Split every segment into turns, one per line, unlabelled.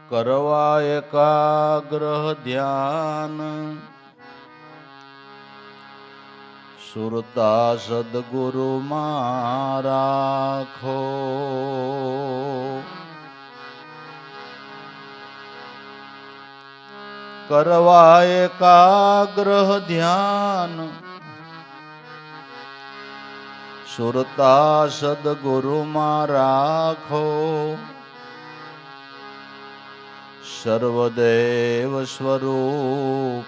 કરવા એકાગ્રહ ધ્યાન સુરતા સદગુરુ માં રાખો. કરવા એકાગ્રહ ધ્યાન સુરતા સદગુરુ માં રાખો. સર્વદેવ સ્વરૂપ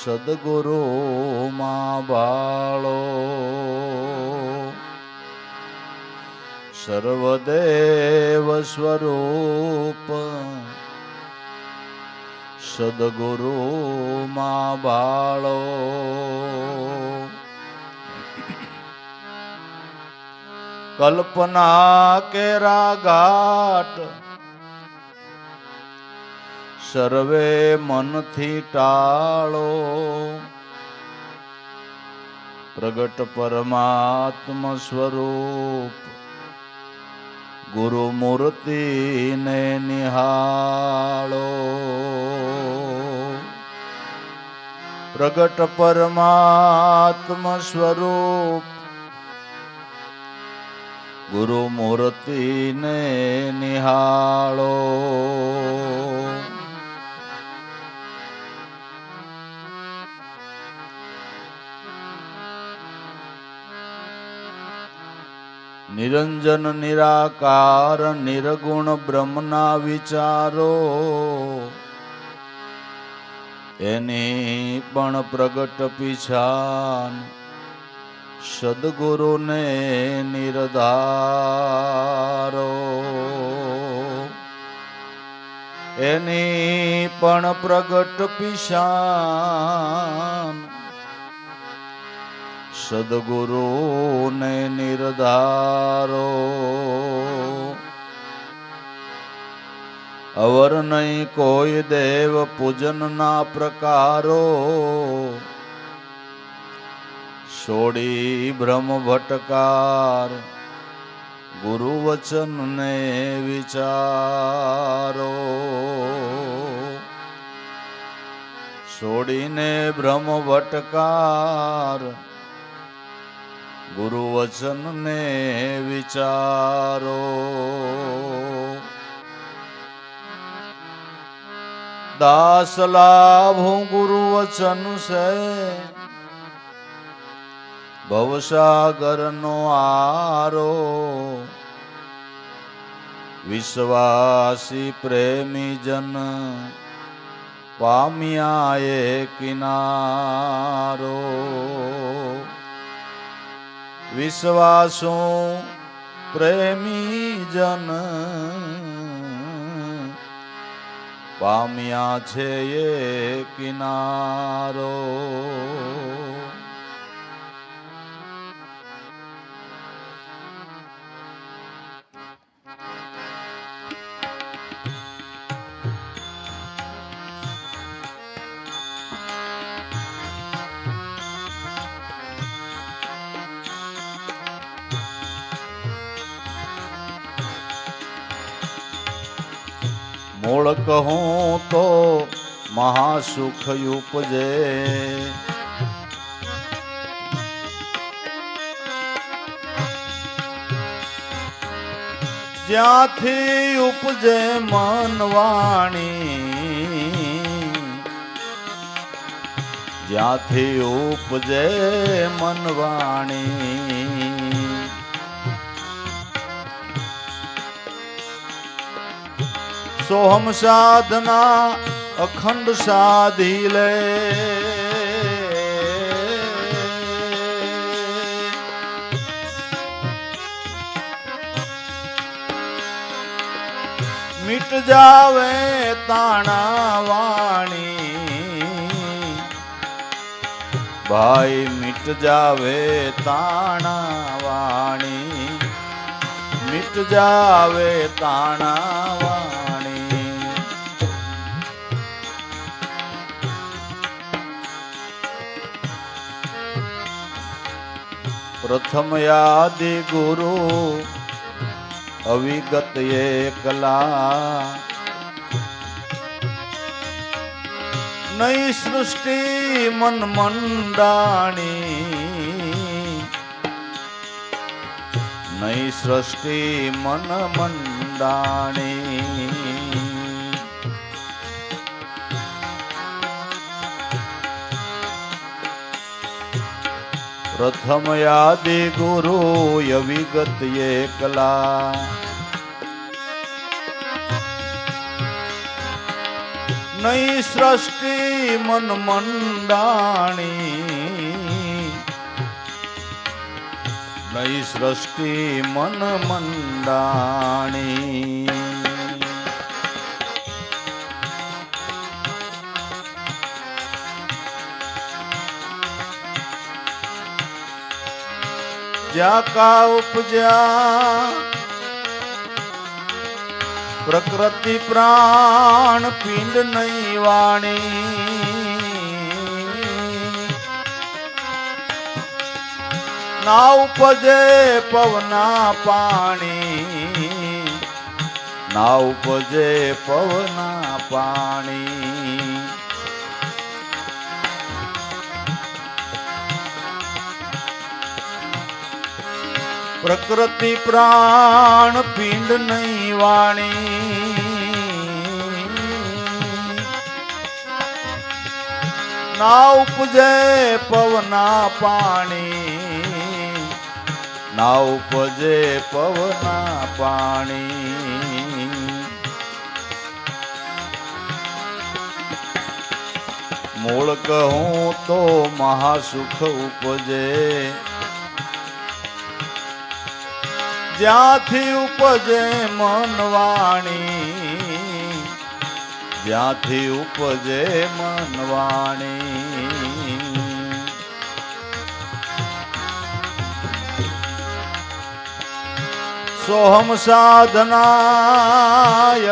સદગુરુ માં બાળો. સર્વદેવ સ્વરૂપ સદગુરુ માં બાળો. કલ્પના કેરા ઘાટ સર્વે મનથી ટાળો. પ્રગટ પરમાત્મ સ્વરૂપ ગુરુ મૂર્તિ ને નિહાળો. પ્રગટ પરમાત્મ સ્વરૂપ ગુરુ મૂર્તિ ને નિહાળો. નિરંજન નિરાકાર નિર્ગુણ બ્રહ્મના વિચારો એની પણ પ્રગટ પીછાન સદગુરુને નિર્ધારો. એની પણ પ્રગટ પીછાન સદગુરુને નિર્ધારો. અવર નહીં કોઈ દેવ પૂજનના પ્રકારો છોડી ભ્રમ ભટકાર ગુરુ વચનને વિચારો. છોડીને ભ્રમ ભટકાર ગુરુ વચનને વિચારો. દાસ લાભું ગુરુ વચન સે ભવસાગર નો આરો. વિશ્વાસી પ્રેમી જન પામ્યા એ કિનારો. વિશ્વાસો પ્રેમી જન પામ્યા છે એ કિનારો. મૂળ કહું તો મહાસુખ ઉપજે. જ્યાંથી ઉપજે મન વાણી. જ્યાંથી ઉપજે મન વાણી. સોહમ સાધના અખંડ સાધી લે. મિટ જાવે તાણા વાણી. ભાઈ મિટ જાવે તાણા વાણી. મિટ જાવે તાણા વાણી. પ્રથમ યાદી ગુરુ અવિગત એકલા નહીં સૃષ્ટિ મન મંડાણી નહીં સૃષ્ટિ મન મંડાણી પ્રથમ યાદિ ગુરુ અવિગત એકલા નહીં સૃષ્ટિ મન મંડાણી નહીં સૃષ્ટિ મન મંડાણી જ્યાં કા ઉપજ્યા પ્રકૃતિ પ્રાણ પિંડ નહીં વાણી ના ઉપજે પવના પાણી ના ઉપજે પવના પાણી પ્રકૃતિ પ્રાણ પિંડ નહીં વાણી ના ઉપજે પવના પાણી ના ઉપજે પવના પાણી મૂળ કહું તો મહાસુખ ઉપજે જ્યાંથી ઉપજે મન વાણી જ્યાંથી ઉપજે મન વાણી સોહમ સાધના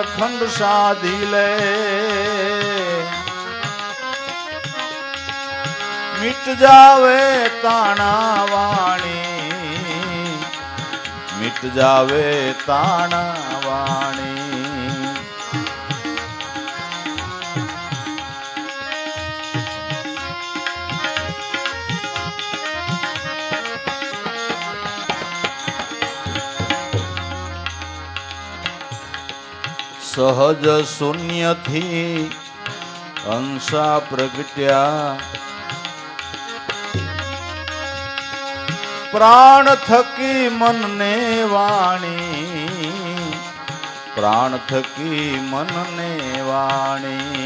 અખંડ સાધી લે મિટ જાવે તાણા વાણી મિટ જાવે તાણા વાણી સહજ શૂન્યથી અંશા પ્રગટ્યા પ્રાણ થકી મનને વાણી પ્રાણ થકી મનને વાણી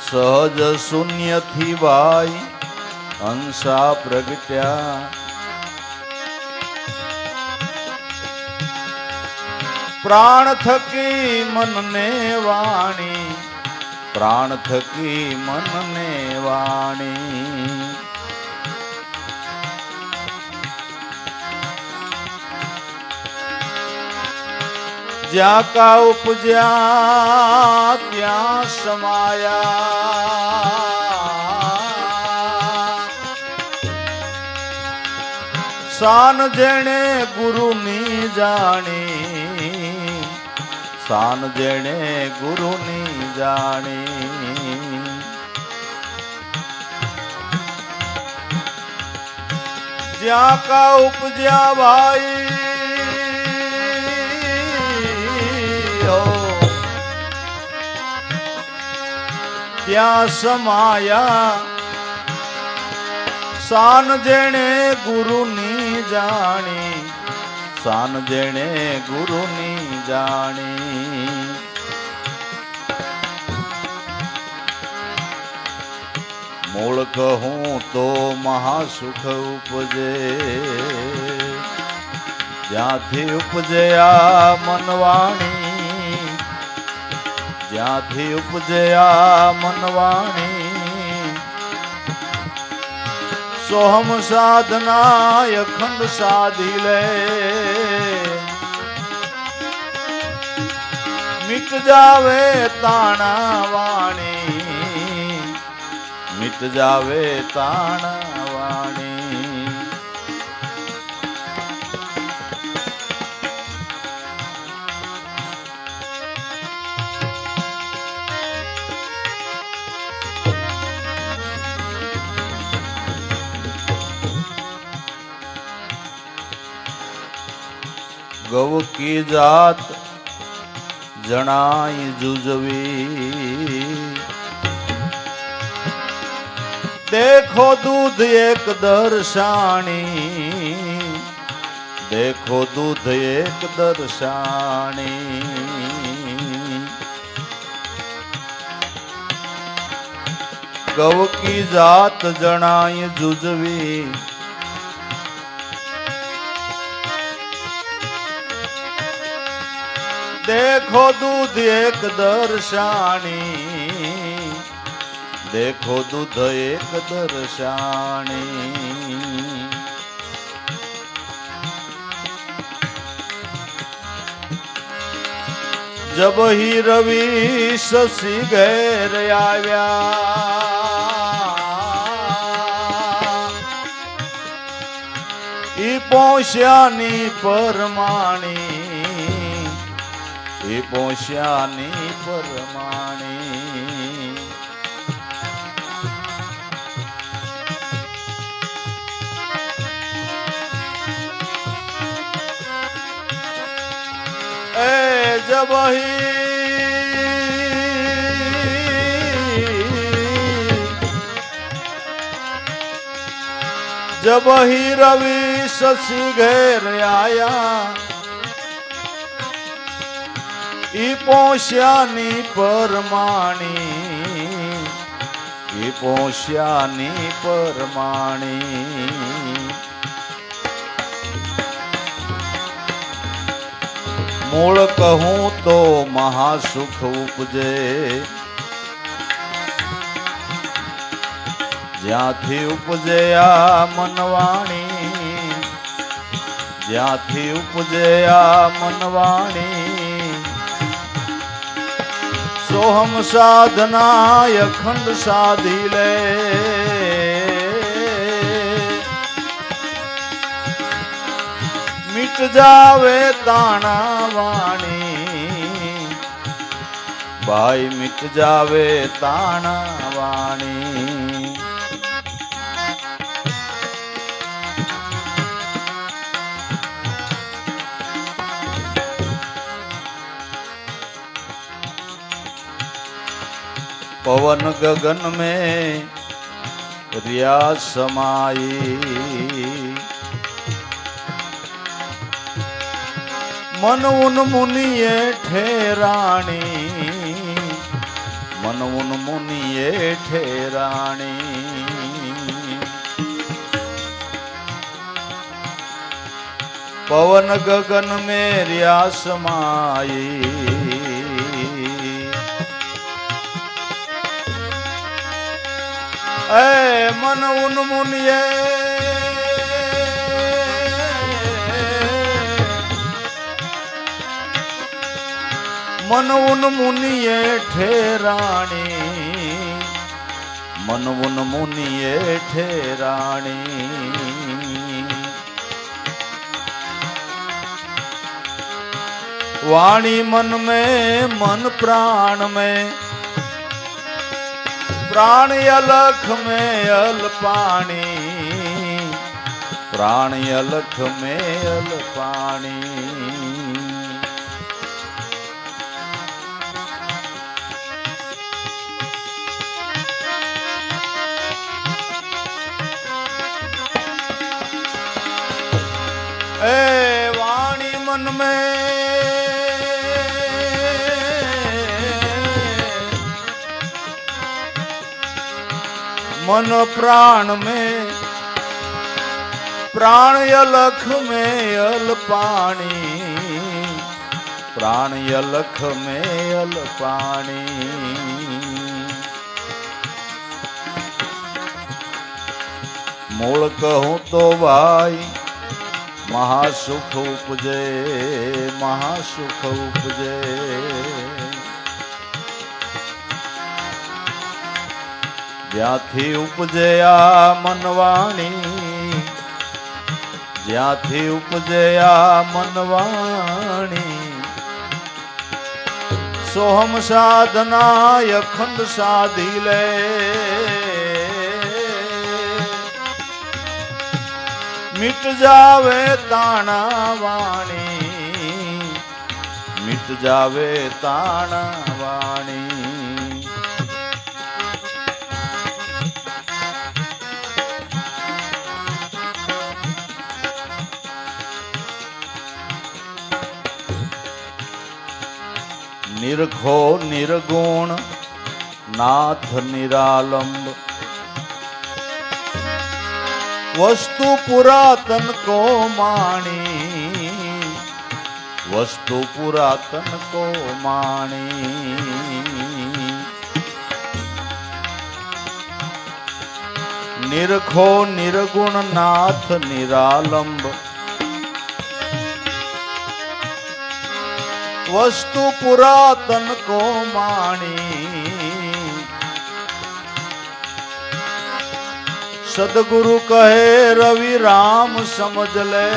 સહજ શૂન્યથી ભાઈ અંશા પ્રગટ્યા પ્રાણ થકી મનને વાણી પ્રાણ થકી મનને વાણી જ્યાં કા ઉપજ્યા ત્યાં સમાયા શાન જેણે ગુરુની જાણી શાન જેણે ગુરુની જાણી જ્યાં કા ઉપજ્યા ભાઈ ત્યાં સમાયા શાન જેણે ગુરુની જાણી શાન જેણે ગુરુની જાણી મૂળ કહું તો મહાસુખ ઉપજે જ્યાંથી ઉપજે આ મનવાણી જ્યાંથી ઉપજે આ મનવાણી સોહમ સાધના અખંડ સાધી લે મિટ જાવે તાણા વાણી મીટ જાવે તાણ વાણી. ગૌ કી જાત જણાય જુજવી, દેખો દૂધ એક દર્શાણી, દેખો દૂધ એક દર્શાણી. ગૌ કી જાત જણાય જુજવી, देखो दूध एक दर्शानी, देखो दूध एक दर्शानी. जब ही रवि शशि घेर आव्या, ई पोष्यानी परमाणी, એ પોષ્યાની પરમાણી. એ जब ही रवि शशि घेर आया, ई पोष्यानी परमाणी, ई पोष्यानी परमाणी. मूળ કહું તો મહાસુખ ઉપજે, જ્યાંથી ઉપજે આ મનવાણી, જ્યાંથી ઉપજે આ મનવાણી. સોહમ સાધના અખંડ સાધી લે, મીટ જાવે તાણા વાણી, ભાઈ મીટ જાવે તાણા વાણી. पवन गगन में रिया समाई, मन उन मुनिये ठेराणी, मन उन मुनिये ठेराणी. पवन गगन में रिया समाई, ऐ मन उन मुनिये मन उन मुनिये ठेराणी, मन उन मुनिये ठेराणी. वाणी मन में मन प्राण में, प्राण अलख में अल्पाणी, प्राण अलख में अल्पाणी. ए वाणी मन में मन प्राण में, प्राण अलख में अल्पाणी, प्राण अलख में अल्पाणी. मूल कहूं तो भाई महासुख उपजे, महासुख उपजे. જ્યાંથી ઉપજે આ મનવાણી, જ્યાંથી ઉપજે આ મનવાણી, સોહમ સાધના અખંડ સાધી લે, મિટ જાવે તાણા વાણી, મિટ જાવે તાણા વાણી. નિરખો નિર્ગુણ નાથ નિરાલંબ, વસ્તુ પુરાતન કો માણી, વસ્તુ પુરાતન કો માણી. નિરખો નિર્ગુણ નાથ નિરાલંબ, વસ્તુ પુરાતન કો માણી. સદગુરુ કહે રવિ રામ સમજ લે,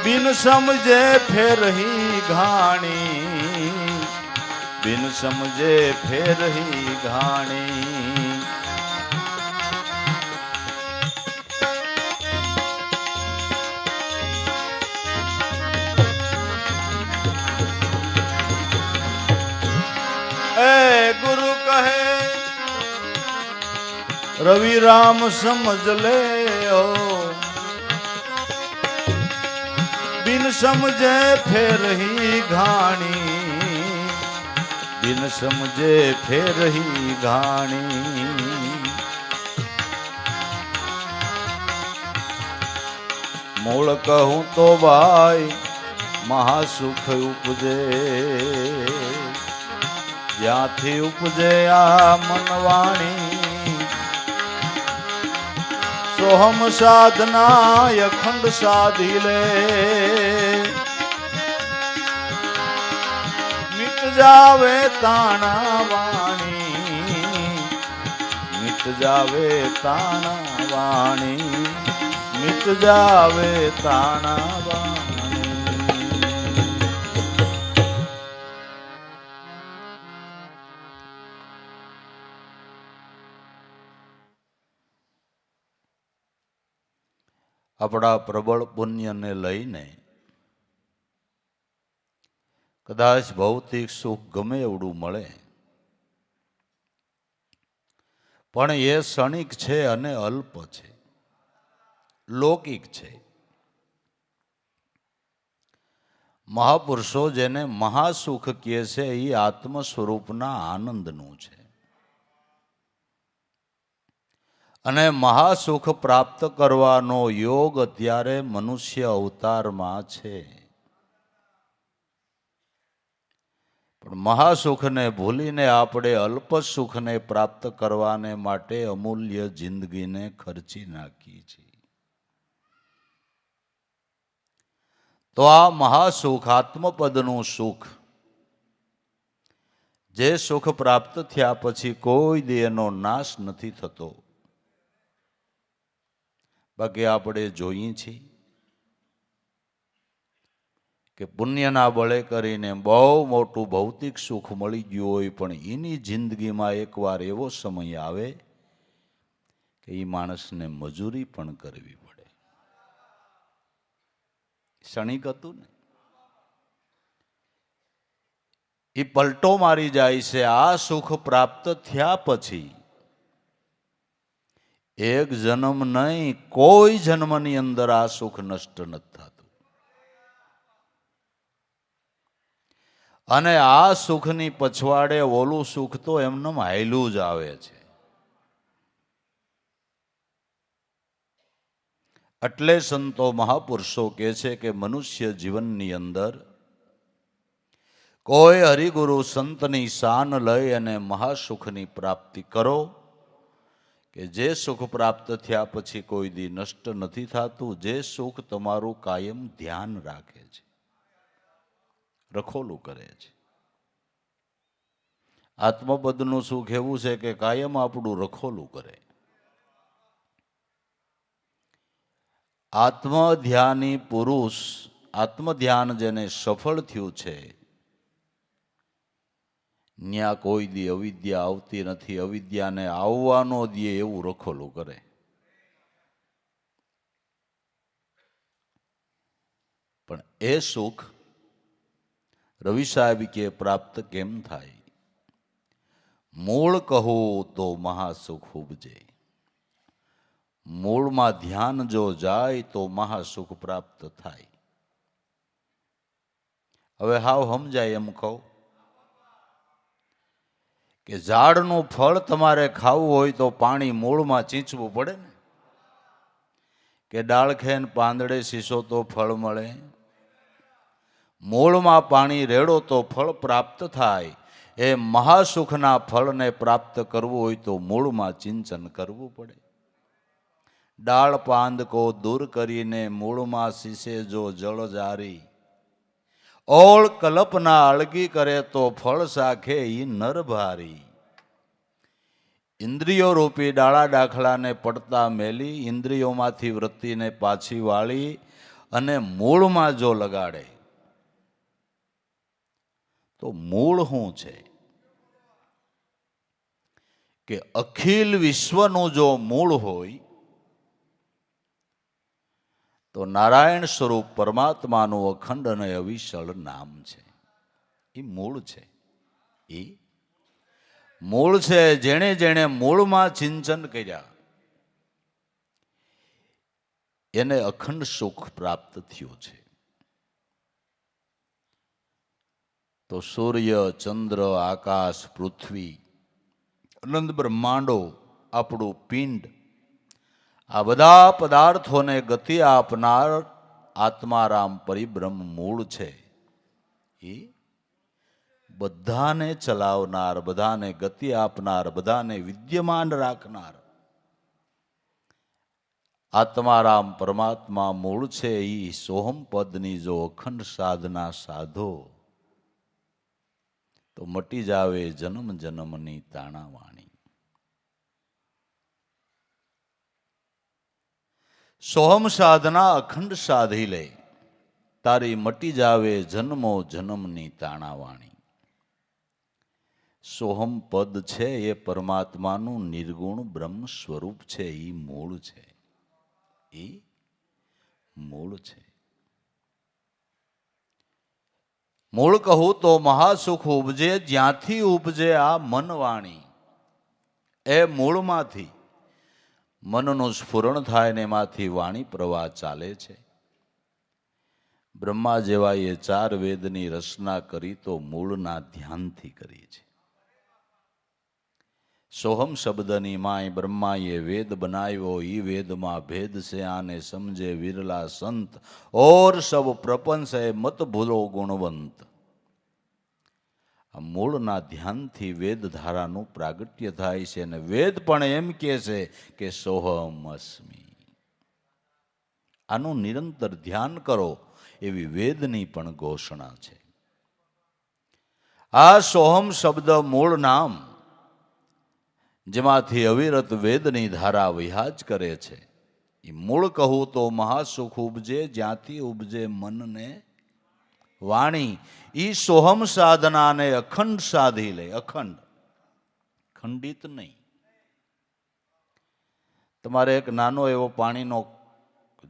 બિન સમજે ફેરહી ઘાણી, બિન સમજે ફેરહી ઘાણી. ગુરુ કહે રવિ રામ સમજ લે, બિન સમજે ફેરહી ઘાણી, બિન સમજે ફેરહી ઘાણી. મૂળ કહું તો ભાઈ મહાસુખ ઉપજે, જ્યાંથી ઉપજે આ મનવાણી, સોહમ સાધના અખંડ સાધી લે, મિટ જાવે તાણા વાણી, મિટ જાવે તાણા વાણી, મિટ જાવે તાણા વાણી. આપણા પ્રબળ પુણ્યને લઈને કદાચ ભૌતિક સુખ ગમે એવડું મળે, પણ એ ક્ષણિક છે અને અલ્પ છે, લૌકિક છે. મહાપુરુષો જેને મહાસુખ કહે છે એ આત્મ સ્વરૂપના આનંદનું છે. અને મહાસુખ પ્રાપ્ત કરવાનો યોગ અત્યારે મનુષ્ય અવતારમાં છે. પણ મહાસુખને ભૂલીને આપણે અલ્પ સુખને પ્રાપ્ત કરવાને માટે અમૂલ્ય જિંદગીને ખર્ચી નાખી છે. તો આ મહાસુખ, આત્મપદનું સુખ, જે સુખ પ્રાપ્ત થયા પછી કોઈ દી એનો નાશ નથી થતો. બાકી આપણે જોઈએ છીએ કે પુણ્યના બળે કરીને બહુ મોટું ભૌતિક સુખ મળી ગયું હોય, પણ એની જિંદગીમાં એકવાર એવો સમય આવે કે એ માણસને મજૂરી પણ કરવી પડે. ક્ષણિક હતું ને, એ પલટો મારી જાય છે. આ સુખ પ્રાપ્ત થયા પછી એક જન્મ નહીં, કોઈ જન્મની અંદર આ સુખ નષ્ટ નથી થતું. અને આ સુખની પછવાડે ઓલું સુખ તો એમને હાયલું જ આવે છે. એટલે સંતો મહાપુરુષો કહે છે કે મનુષ્ય જીવનની અંદર કોઈ હરિગુરુ સંતની શાન લઈ અને મહાસુખની પ્રાપ્તિ કરો, કે જે સુખ પ્રાપ્ત થયા પછી કોઈ દી નષ્ટ નથી થતું. જે સુખ તમારું કાયમ ધ્યાન રાખે છે, રખોલું કરે છે. આત્મપદનું સુખ એવું છે કે કાયમ આપણું રખોલું કરે. આત્મધ્યાની પુરુષ, આત્મધ્યાન જેને સફળ થયું છે, ન્યા કોઈ દી અવિદ્યા આવતી નથી. અવિદ્યાને આવવાનો દે એવું રખોલું કરે. પણ એ સુખ રવિ સાહેબ કે પ્રાપ્ત કેમ થાય? મૂળ કહો તો મહાસુખ ઉપજે. મૂળમાં ધ્યાન જો જાય તો મહાસુખ પ્રાપ્ત થાય. હવે હાવ સમજાય એમ કહું કે ઝાડનું ફળ તમારે ખાવું હોય તો પાણી મૂળમાં ચીંચવું પડે ને, કે ડાળખે ને પાંદડે શીશો તો ફળ મળે. મૂળમાં પાણી રેડો તો ફળ પ્રાપ્ત થાય. એ મહાસુખના ફળને પ્રાપ્ત કરવું હોય તો મૂળમાં ચિંતન કરવું પડે. ડાળ પાંદ કો દૂર કરીને મૂળમાં શીશે જો જળ જારી. ઓળ કલ્પના અળગી કરે તો ફળ સાખે ઈ નર ભારી. ઇન્દ્રિયો રૂપી ડાળા દાખલાને પડતા મેલી, ઇન્દ્રિયોમાંથી વૃત્તિને પાછી વાળી અને મૂળમાં જો લગાડે તો મૂળ શું છે કે અખિલ વિશ્વનું જો મૂળ હોય તો નારાયણ સ્વરૂપ પરમાત્માનું અખંડ અને અવિચળ નામ છે. એ મૂળ છે. એ મૂળ છે. જેણે જેણે મૂળમાં ચિંતન કર્યા એને અખંડ સુખ પ્રાપ્ત થયું છે. તો સૂર્ય, ચંદ્ર, આકાશ, પૃથ્વી, અનંત બ્રહ્માંડો, આપણું પિંડ, આ બધા પદાર્થોને ગતિ આપનાર આત્મારામ પરિબ્રહ્મ મૂળ છે. એ બધાને ચલાવનાર, બધાને ગતિ આપનાર, બધાને વિદ્યમાન રાખનાર આત્મારામ પરમાત્મા મૂળ છે. એ સોહમ પદની જો અખંડ સાધના સાધો તો મટી જાવે જન્મ જન્મની તાણાવાણી. સોહમ સાધના અખંડ સાધી લે, તારી મટી જાવે જન્મો જન્મની તાણાવાણી. સોહમ પદ છે એ પરમાત્માનું નિર્ગુણ બ્રહ્મ સ્વરૂપ છે. એ મૂળ છે. એ મૂળ છે. મૂળ કહું તો મહાસુખ ઉપજે. જ્યાંથી ઉપજે આ મનવાણી, એ મૂળમાંથી મનનું સ્ફુરણ થાય ને એમાંથી વાણી પ્રવાહ ચાલે છે. બ્રહ્મા જેવા એ 4 વેદની રચના કરી તો મૂળના ધ્યાનથી કરી છે. સોહમ શબ્દની માય બ્રહ્માએ વેદ બનાવ્યો. ઈ વેદમાં ભેદ છે આને સમજે વિરલા સંત. ઓર સબ પ્રપંચ હે મત ભૂલો ગુણવંત. આ મૂળના ધ્યાનથી વેદ ધારાનું પ્રાગટ્ય થાય છે. અને વેદ પણ એમ કહે છે કે સોહમ અસ્મી. આનું નિરંતર ધ્યાન કરો એવી વેદની પણ ઘોષણા છે. આ સોહમ શબ્દ મૂળ નામ જેમાંથી અવિરત વેદની ધારા વિહાજ કરે છે. એ મૂળ કહું તો મહાસુખ ઉપજે. જ્યાંથી ઉપજે મનને વાણી. ઈ સોહમ સાધનાને અખંડ સાધી લે. અખંડ, ખંડિત નહીં. તમારે એક નાનો એવો પાણીનો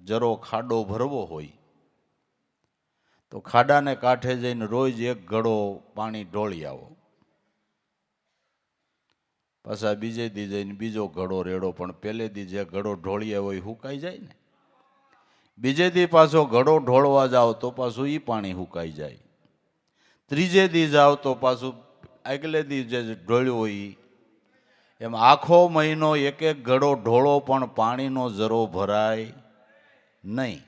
જરો ખાડો ભરવો હોય તો ખાડાને કાંઠે જઈને રોજ એક ઘડો પાણી ઢોળી આવો. પાછા બીજે દી જઈને બીજો ઘડો રેડો. પણ પહેલે દી જે ઘડો ઢોળી આવ્યો એ હુકાઈ જાય ને. બીજે દી પાછો ઘડો ઢોળવા જાઓ તો પાછું એ પાણી હુકાઈ જાય. ત્રીજે દી જાઓ તો પાછું આગલે દી જે ઢોળ્યું હોય એમ આખો મહિનો એક એક ઘડો ઢોળો પણ પાણીનો જરો ભરાય નહીં.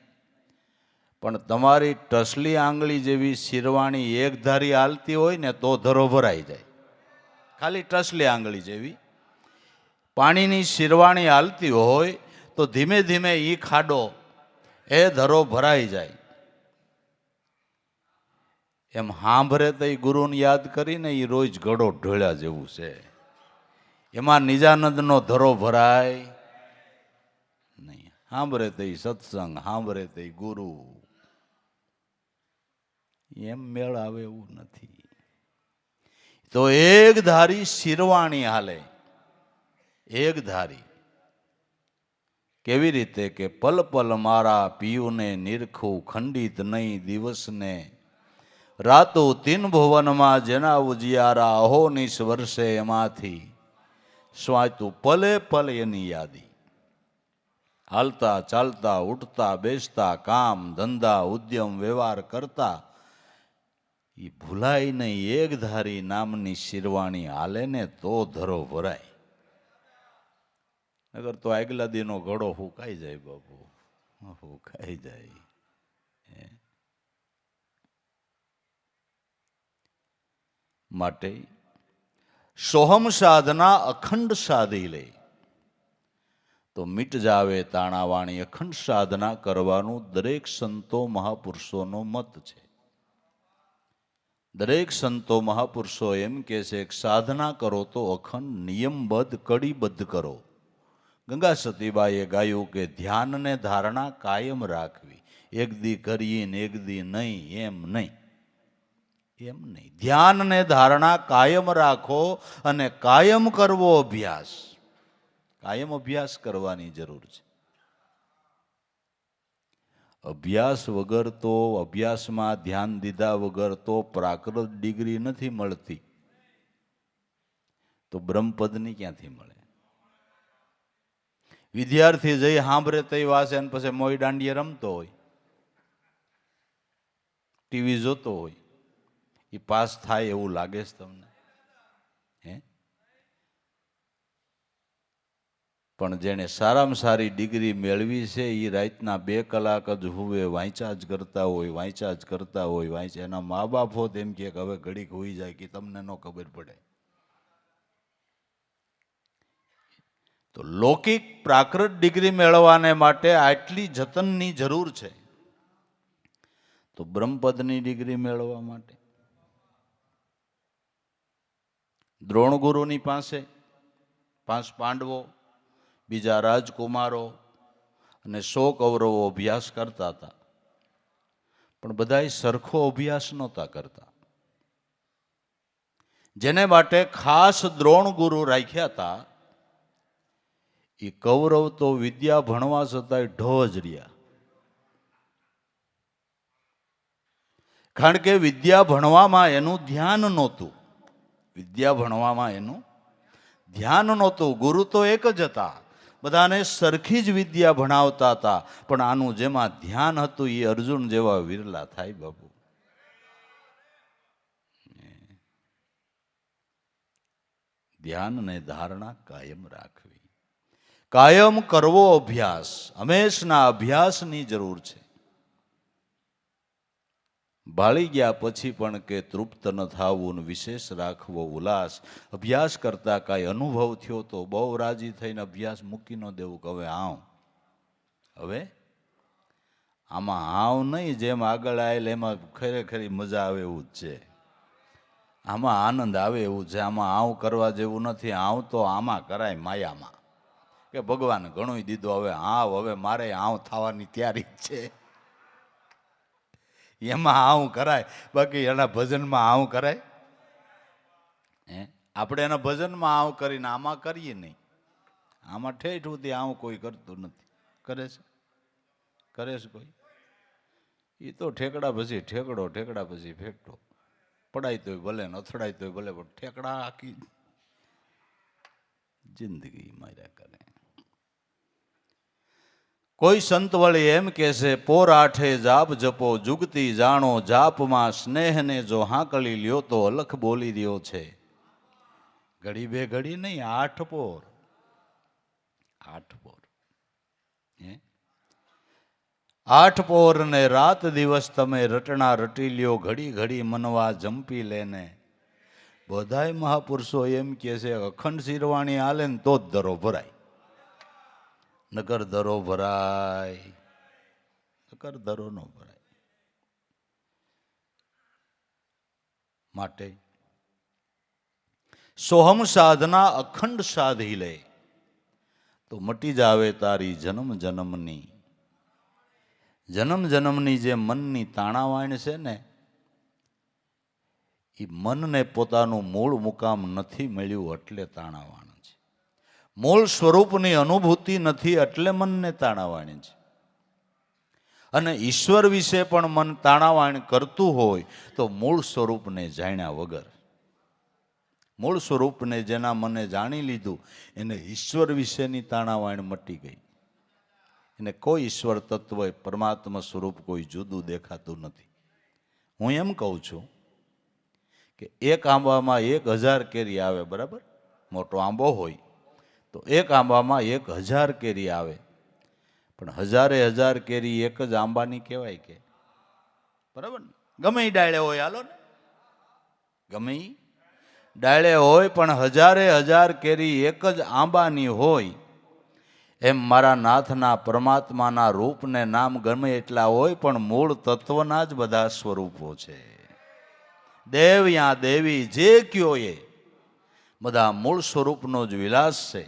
પણ તમારી ટસલી આંગળી જેવી શિરવાણી એક ધારી હાલતી હોય ને તો ધરો ભરાઈ જાય. ખાલી ટસલી આંગળી જેવી પાણીની શિરવાણી હાલતી હોય તો ધીમે ધીમે એ ખાડો એ ધરો ભરાઈ જાય. એમ સાંભળે તો એ ગુરુને યાદ કરીને એ રોજ ઘડો ઢોળ્યા જેવું છે. એમાં નિજાનંદનો ધરો ભરાય નહીં. સાંભળે તો સત્સંગ, સાંભળે તો ગુરુ, એમ મેળ આવે એવું નથી. તો એક ધારી શિરવાણી હાલે. એક ધારી કેવી રીતે કે પલ પલ મારા પિયુને નિરખું, ખંડિત નહીં દિવસને રાતો તીન ભુવનમાં જેના ઉજિયારા અહોનિશ વર્ષે એમાંથી સ્વાતું પલે પલ એની યાદી. હાલતા ચાલતા ઉઠતા બેસતા કામ ધંધા ઉદ્યમ વ્યવહાર કરતા એ ભૂલાય નહીં. એક ધારી નામની શિરવાણી હાલે ને તો ધરો ભરાય. અગર તો આગલા દીનો ઘડો ફૂંકાઈ જાય બાપુ, ફૂંકાઈ જાય. માટે સોહમ સાધના અખંડ સાધી લે તો મીટ જાવે તાણાવાણી. અખંડ સાધના કરવાનું દરેક સંતો મહાપુરુષોનો મત છે. દરેક સંતો મહાપુરુષો એમ કહે છે કે સાધના કરો તો અખંડ નિયમબદ્ધ કડીબદ્ધ કરો. ગંગા સતીબાઈએ ગાયું કે ધ્યાનને ધારણા કાયમ રાખવી. એક દી કરીએ ને એક દી નહીં, એમ નહીં. એમ નહીં. ધ્યાનને ધારણા કાયમ રાખો અને કાયમ કરવો અભ્યાસ. કાયમ અભ્યાસ કરવાની જરૂર છે. અભ્યાસ વગર તો, અભ્યાસમાં ધ્યાન દીધા વગર તો પ્રાકૃત ડિગ્રી નથી મળતી, તો બ્રહ્મપદની ક્યાંથી મળે? વિદ્યાર્થી જઈ સાંભળે તઈ વાસે અને પછી મોઈ દાંડીએ રમતો હોય, ટીવી જોતો હોય, એ પાસ થાય એવું લાગે છે તમને? હે? પણ જેને સારામાં સારી ડિગ્રી મેળવી છે એ રાતના 2 કલાક જ હુવે, વાંચ્યા જ કરતા હોય, વાંચ્યા જ કરતા હોય, વાંચ્યા. એના મા બાપ હોત એમ કે હવે ઘડીક હોઈ જાય કે તમને ન ખબર પડે. તો લૌકિક પ્રાકૃત ડિગ્રી મેળવવાને માટે આટલી જતનની જરૂર છે, તો બ્રહ્મપદની ડિગ્રી મેળવવા માટે દ્રોણગુરુની પાસે 5 પાંડવો, બીજા રાજકુમારો અને 100 કૌરવો અભ્યાસ કરતા હતા, પણ બધાય સરખો અભ્યાસ નહોતા કરતા. જેને માટે ખાસ દ્રોણગુરુ રાખ્યા હતા એ કૌરવ તો વિદ્યા ભણવા છતાંય ઢ જ રહ્યા. કારણ કે વિદ્યા ભણવામાં એનું ધ્યાન નહોતું. વિદ્યા ભણવામાં એનું ધ્યાન નહોતું. ગુરુ તો એક જ હતા, બધાને સરખી જ વિદ્યા ભણાવતા હતા, પણ આનું જેમાં ધ્યાન હતું એ અર્જુન જેવા વિરલા થાય બાપુ. ધ્યાન ને ધારણા કાયમ રાખવી, કાયમ કરવો અભ્યાસ. હંમેશના અભ્યાસની જરૂર છે. બાળી ગયા પછી પણ કે તૃપ્ત ન થાવું, વિશેષ રાખવો ઉલ્લાસ. અભ્યાસ કરતા કાંઈ અનુભવ થયો તો બહુ રાજી થઈને અભ્યાસ મૂકી ન દેવું કે હવે હવે આમાં હાવ નહીં, જેમ આગળ આવેલ એમાં ખરેખરી મજા આવે એવું જ છે, આમાં આનંદ આવે એવું છે, આમાં આવ કરવા જેવું નથી. આવ તો આમાં કરાય માયામાં, કે ભગવાન ઘણું દીધું, હવે મારે આવ થવાની તૈયારી જ છે, એમાં આવું કરાય. બાકી એના ભજનમાં આવું કરાય? આપણે એના ભજનમાં આવું કરીને આમાં કરીએ નહીં. આમાં ઠેઠ સુધી આવું કોઈ કરતું નથી. કરે છે? કરે છે કોઈ? એ તો ઠેકડા પછી ઠેકડો, ઠેકડા પછી ફેંકડો. પડાય તોય ભલે ને અથડાય તોય ભલે, પણ ઠેકડા આખી જિંદગી માર્યા કરે. કોઈ સંત વળી એમ કે છે, પોર આઠે જાપ જપો જુગતી જાણો, જાપમાં સ્નેહને જો હાંકળી લ્યો તો અલખ બોલી રહ્યો છે. ઘડી બે ઘડી નહીં, 8 પોર. 8 પોર. 8 પોર ને રાત દિવસ તમે રટણા રટી લ્યો, ઘડી ઘડી મનવા જંપી લેને. બધાય મહાપુરુષો એમ કે છે અખંડ શિરવાણી હાલે ને તો જ ધરો ભરાય, નકર ધરો ભરાય, નકર ધરો ન ભરાય. માટે સોહમ સાધના અખંડ સાધી લે તો મટી જાવે તારી જન્મ જન્મની જે મનની તાણાવાણ છે ને, એ મનને પોતાનું મૂળ મુકામ નથી મળ્યું એટલે તાણાવાણ છે. મૂળ સ્વરૂપની અનુભૂતિ નથી એટલે મનને તાણાવાણ છે. અને ઈશ્વર વિશે પણ મન તાણાવાણ કરતું હોય તો મૂળ સ્વરૂપને જાણ્યા વગર, મૂળ સ્વરૂપને જેના મને જાણી લીધું એને ઈશ્વર વિશેની તાણાવાણ મટી ગઈ. એને કોઈ ઈશ્વર તત્વ પરમાત્મા સ્વરૂપ કોઈ જુદું દેખાતું નથી. હું એમ કહું છું કે એક આંબામાં 1000 કેરી આવે, બરાબર? મોટો આંબો હોય તો એક આંબામાં 1000 કેરી આવે, પણ 1000 કેરી એક જ આંબાની કહેવાય કે? બરાબર ને? ગમે એ ડાળે હોય, હાલો ને, ગમે એ ડાળે હોય પણ 1000 કેરી એક જ આંબાની હોય. એમ મારા નાથના પરમાત્માના રૂપને નામ ગમે એટલા હોય પણ મૂળ તત્વના જ બધા સ્વરૂપો છે. દેવ યા દેવી જે કયો એ બધા મૂળ સ્વરૂપનો જ વિલાસ છે.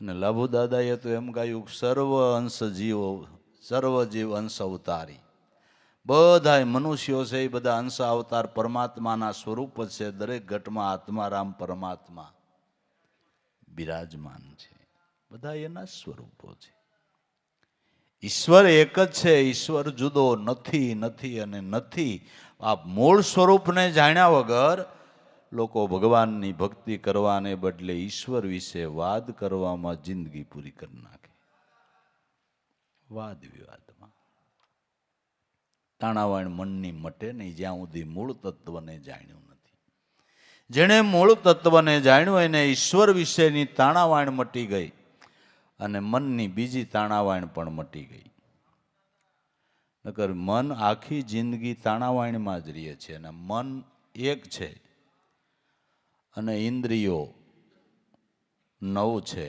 અને લાભુ દાદાએ તો એમ ગાયું, સર્વ જીવ અંશ અવતારી. બધા મનુષ્યો છે એ બધા અંશ અવતાર પરમાત્માના સ્વરૂપ જ છે. દરેક ઘટમાં આત્મારામ પરમાત્મા બિરાજમાન છે. બધા એના સ્વરૂપો છે. ઈશ્વર એક જ છે. ઈશ્વર જુદો નથી, નથી અને નથી. આ મૂળ સ્વરૂપને જાણ્યા વગર લોકો ભગવાનની ભક્તિ કરવાને બદલે ઈશ્વર વિશે વાદ કરવામાં જિંદગી પૂરી કરી નાખે. વાદ વિવાદમાં તાણાવાણ મનની મટે નહીં જ્યાં સુધી મૂળ તત્વને જાણ્યું નથી. જેણે મૂળ તત્વને જાણ્યું એને ઈશ્વર વિશેની તાણાવાણ મટી ગઈ અને મનની બીજી તાણાવાણ પણ મટી ગઈ. નકર મન આખી જિંદગી તાણાવાણમાં જ રહે છે. અને મન એક છે અને ઇન્દ્રિયો 9 છે.